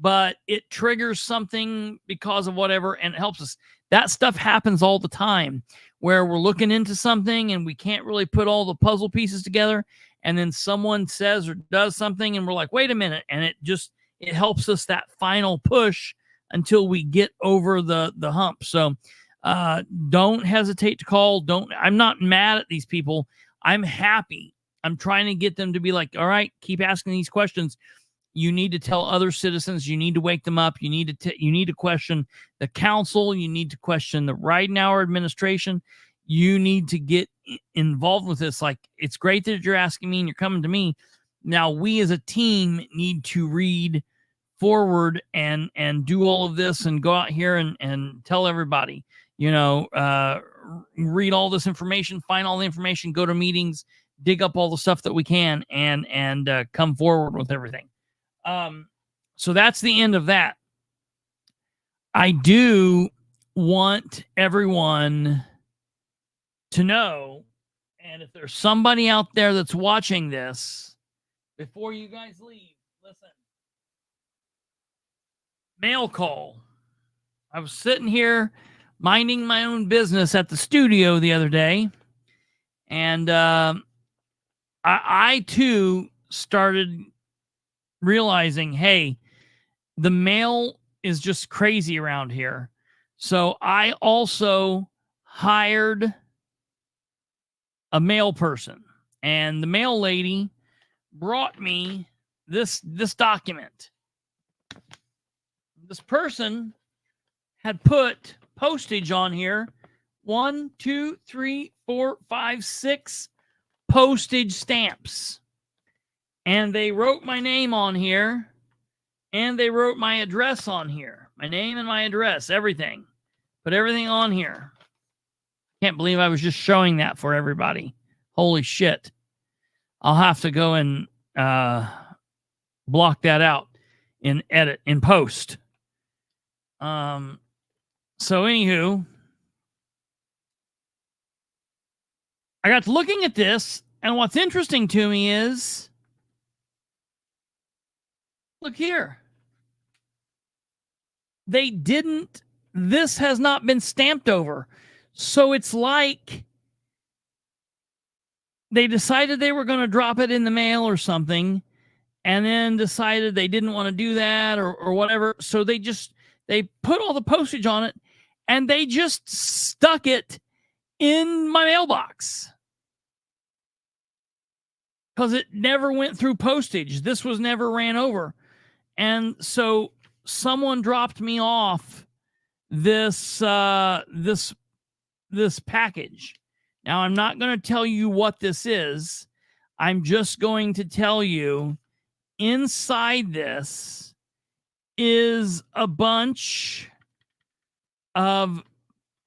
but it triggers something because of whatever, and it helps us. That stuff happens all the time, where we're looking into something and we can't really put all the puzzle pieces together, and then someone says or does something and we're like, wait a minute, and it helps us that final push until we get over the hump. So don't hesitate to call. I'm not mad at these people. I'm happy. I'm trying to get them to be like, all right, keep asking these questions. You need to tell other citizens. You need to wake them up. You need to question the council. You need to question the Ridenour administration. You need to get involved with this. Like, it's great that you're asking me and you're coming to me. Now, we as a team need to read forward and do all of this and go out here and tell everybody, read all this information, find all the information, go to meetings, dig up all the stuff that we can, and come forward with everything. So that's the end of that. I do want everyone to know, and if there's somebody out there that's watching this, before you guys leave, listen. Mail call. I was sitting here minding my own business at the studio the other day. And I too started realizing, hey, the mail is just crazy around here. So I also hired a mail person, and the mail lady brought me this document. This person had put postage on here. 1, 2, 3, 4, 5, 6 postage stamps. And they wrote my name on here, and they wrote my address on here. My name and my address, everything. Put everything on here. Can't believe I was just showing that for everybody. Holy shit. I'll have to go and block that out in post. So anywho, I got to looking at this, and what's interesting to me is, look here. This has not been stamped over. So it's like they decided they were going to drop it in the mail or something, and then decided they didn't want to do that or whatever. So they put all the postage on it, and they just stuck it in my mailbox. Because it never went through postage. This was never ran over. And so someone dropped me off this package. Now, I'm not going to tell you what this is. I'm just going to tell you inside this is a bunch of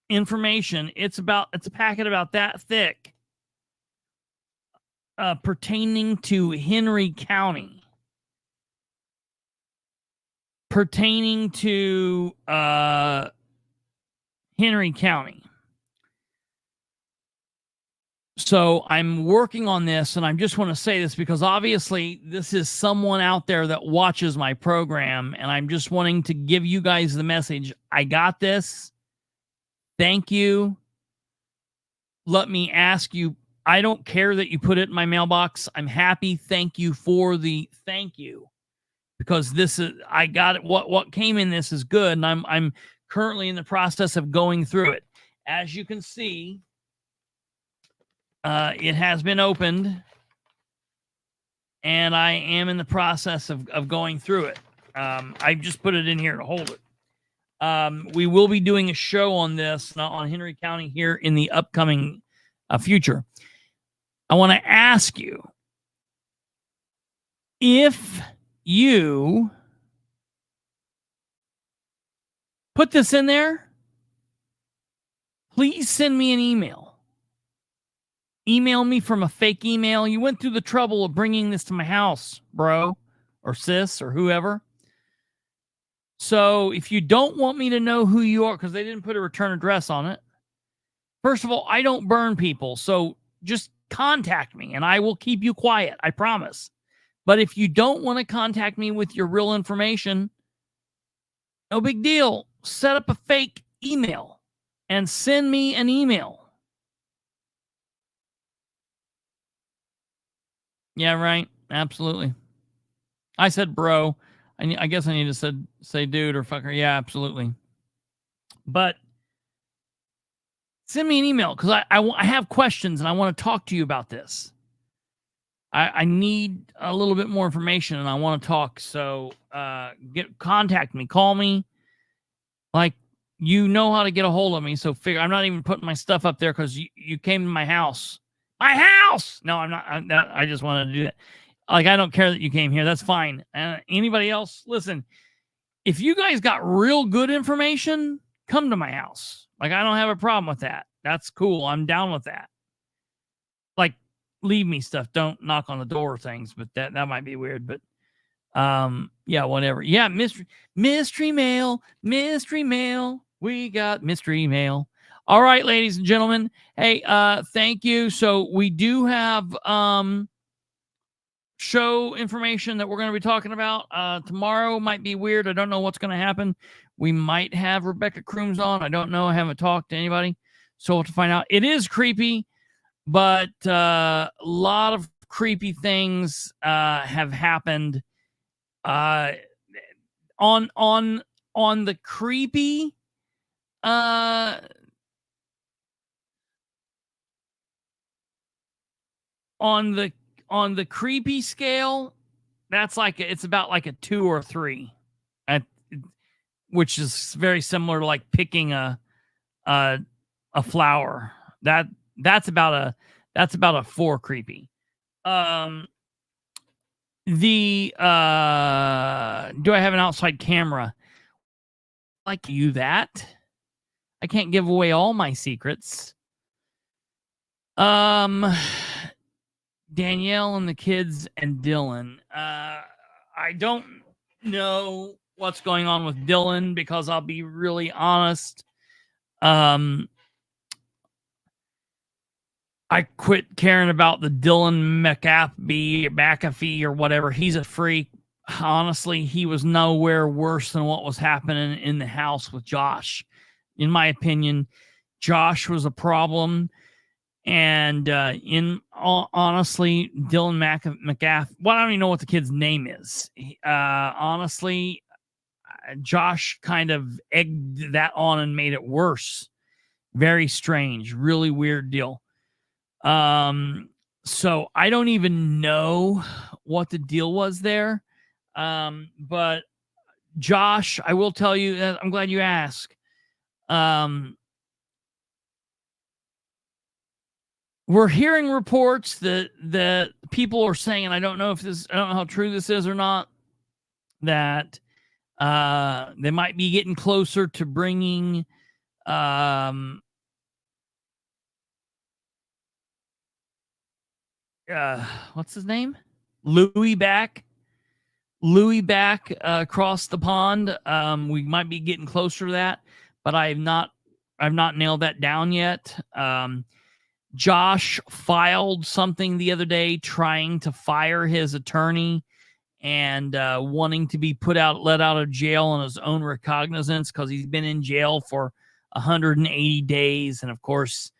information. It's a packet about that thick, pertaining to Henry County. Pertaining to Henry County. So I'm working on this, and I just want to say this because obviously this is someone out there that watches my program, and I'm just wanting to give you guys the message. I got this. Thank you. Let me ask you, I don't care that you put it in my mailbox. I'm happy. Thank you for the thank you. Because this is, I got it. What came in this is good, and I'm currently in the process of going through it. As you can see, it has been opened, and I am in the process of going through it. I just put it in here to hold it. We will be doing a show on this, on Henry County here in the upcoming future. I want to ask you, if you put this in there, please send me an email. Email me from a fake email. You went through the trouble of bringing this to my house, bro, or sis, or whoever. So if you don't want me to know who you are, because they didn't put a return address on it, first of all, I don't burn people. So just contact me, and I will keep you quiet. I promise. But if you don't want to contact me with your real information, no big deal. Set up a fake email and send me an email. Yeah, right. Absolutely. I said bro. I guess I need to say dude or fucker. Yeah, absolutely. But send me an email because I have questions and I want to talk to you about this. I need a little bit more information and I want to talk. So contact me, call me. Like, you know how to get a hold of me. So I'm not even putting my stuff up there because you came to my house. My house! No, I'm not. I just wanted to do that. Like, I don't care that you came here. That's fine. Anybody else? Listen, if you guys got real good information, come to my house. Like, I don't have a problem with that. That's cool. I'm down with that. Like, leave me stuff. Don't knock on the door things, but that might be weird. But yeah, whatever. Yeah, mystery mail. We got mystery mail. All right, ladies and gentlemen. Hey, thank you. So we do have show information that we're going to be talking about. Tomorrow might be weird. I don't know what's going to happen. We might have Rebecca Crooms on. I don't know. I haven't talked to anybody. So we'll have to find out. It is creepy, but a lot of creepy things have happened on the creepy on the creepy scale. That's like it's about like a 2 or 3, which is very similar to like picking a flower. That's about a 4 creepy. Do I have an outside camera? Like you that? I can't give away all my secrets. Danielle and the kids and Dylan. I don't know what's going on with Dylan because I'll be really honest. I quit caring about the Dylan McAfee or whatever. He's a freak. Honestly, he was nowhere worse than what was happening in the house with Josh. In my opinion, Josh was a problem. And honestly, Dylan McAfee, well, I don't even know what the kid's name is. Honestly, Josh kind of egged that on and made it worse. Very strange, really weird deal. So I don't even know what the deal was there. But Josh, I will tell you, I'm glad you asked. We're hearing reports that people are saying, and I don't know how true this is or not, that they might be getting closer to bringing what's his name? Louis back across the pond. We might be getting closer to that, but I've not nailed that down yet. Josh filed something the other day trying to fire his attorney and wanting to be let out of jail on his own recognizance because he's been in jail for 180 days. And of course,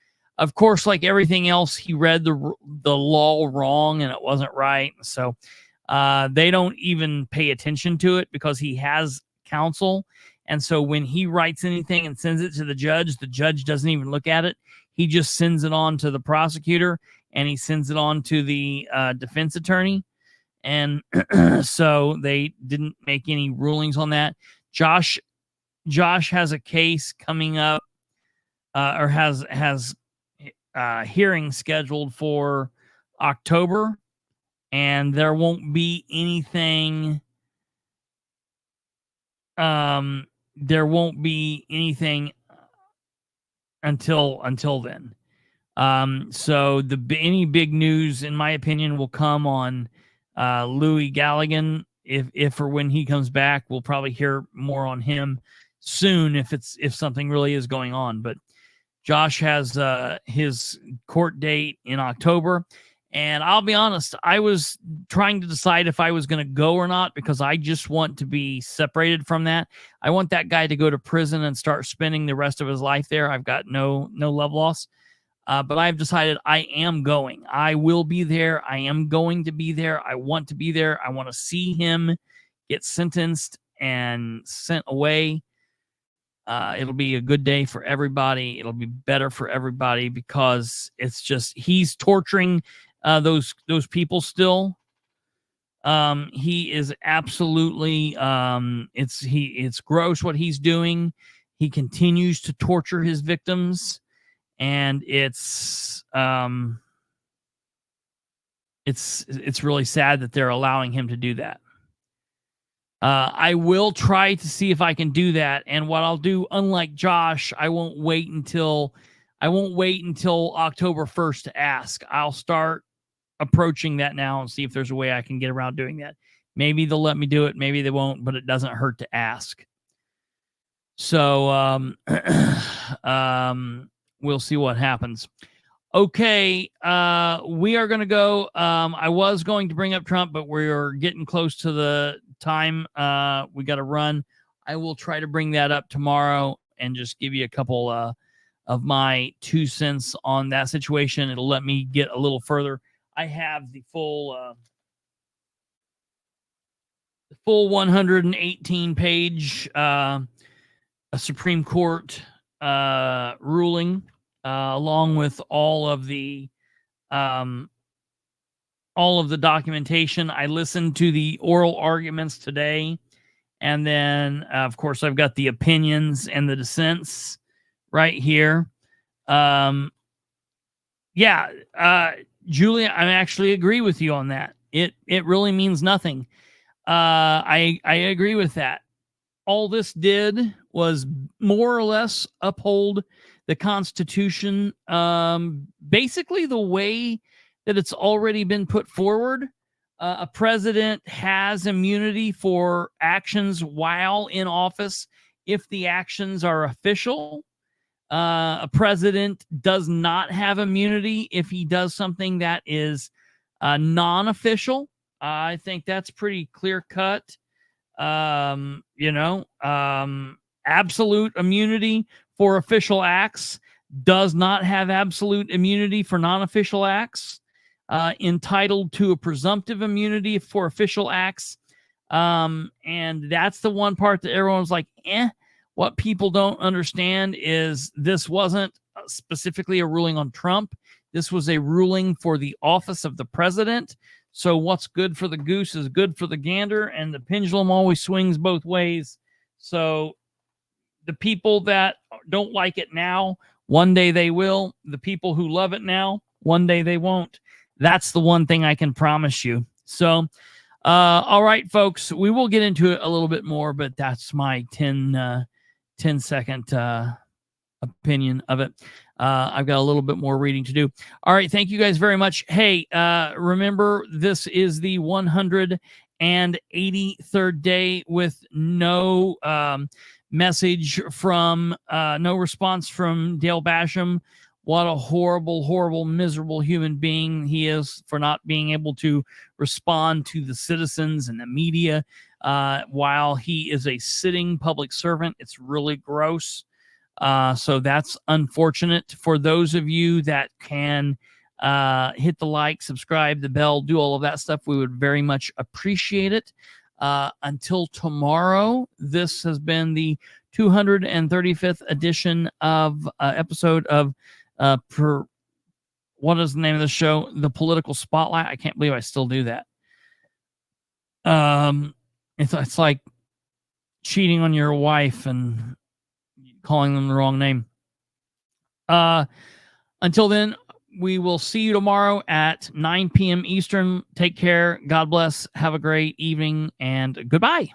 like everything else, he read the law wrong and it wasn't right. So they don't even pay attention to it because he has counsel. And so when he writes anything and sends it to the judge doesn't even look at it. He just sends it on to the prosecutor and he sends it on to the defense attorney. And so they didn't make any rulings on that. Josh has a case coming up or has hearing scheduled for October, and there won't be anything. There won't be anything until then. So any big news, in my opinion, will come on Louis Galligan. If or when he comes back, we'll probably hear more on him soon if something really is going on. But Josh has his court date in October. And I'll be honest, I was trying to decide if I was going to go or not because I just want to be separated from that. I want that guy to go to prison and start spending the rest of his life there. I've got no love loss. But I've decided I am going. I will be there. I am going to be there. I want to be there. I want to see him get sentenced and sent away. It'll be a good day for everybody. It'll be better for everybody because it's just he's torturing those people still. He is absolutely it's gross what he's doing. He continues to torture his victims, and it's really sad that they're allowing him to do that. I will try to see if I can do that. And what I'll do, unlike Josh, I won't wait until October 1st to ask. I'll start approaching that now and see if there's a way I can get around doing that. Maybe they'll let me do it. Maybe they won't, but it doesn't hurt to ask. So we'll see what happens. Okay, we are going to go. I was going to bring up Trump, but we're getting close to the time. We got to run. I will try to bring that up tomorrow and just give you a couple of my 2 cents on that situation. It'll let me get a little further. I have the full 118-page a Supreme Court ruling, along with all of the documentation. I listened to the oral arguments today, and then of course I've got the opinions and the dissents right here. Julia, I actually agree with you on that. It really means nothing. I agree with that. All this did was more or less uphold the Constitution, basically the way that it's already been put forward. A president has immunity for actions while in office if the actions are official. A president does not have immunity if he does something that is non-official. I think that's pretty clear cut. Absolute immunity for official acts does not have absolute immunity for non-official acts. Entitled to a presumptive immunity for official acts. And that's the one part that everyone's like, What people don't understand is this wasn't specifically a ruling on Trump. This was a ruling for the office of the president. So what's good for the goose is good for the gander, and the pendulum always swings both ways. So the people that don't like it now, one day they will. The people who love it now, one day they won't. That's the one thing I can promise you. So, all right, folks, we will get into it a little bit more, but that's my 10-second opinion of it. I've got a little bit more reading to do. All right. Thank you guys very much. Hey, remember, this is the 183rd day with no message from, no response from Dale Basham. What a horrible, horrible, miserable human being he is for not being able to respond to the citizens and the media while he is a sitting public servant. It's really gross. So that's unfortunate. For those of you that can hit the like, subscribe, the bell, do all of that stuff, we would very much appreciate it. Until tomorrow, this has been the 235th edition of episode of what is the name of the show? The Political Spotlight. I can't believe I still do that. It's like cheating on your wife and calling them the wrong name. Until then, we will see you tomorrow at 9 p.m. Eastern. Take care. God bless. Have a great evening, and goodbye.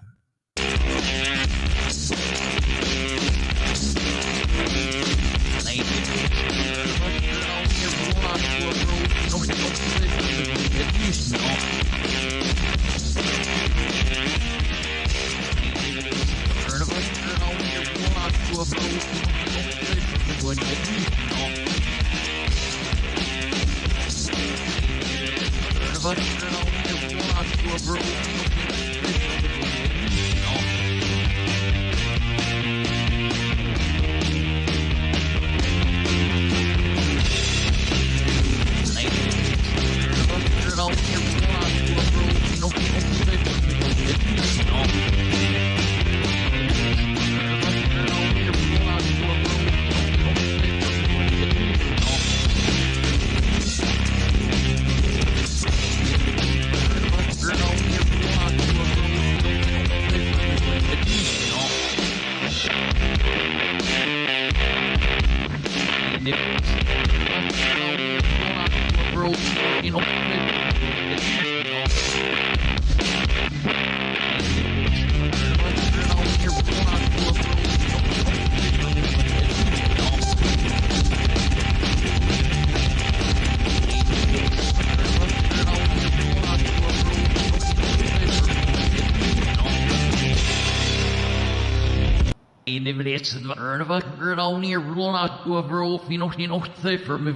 It's the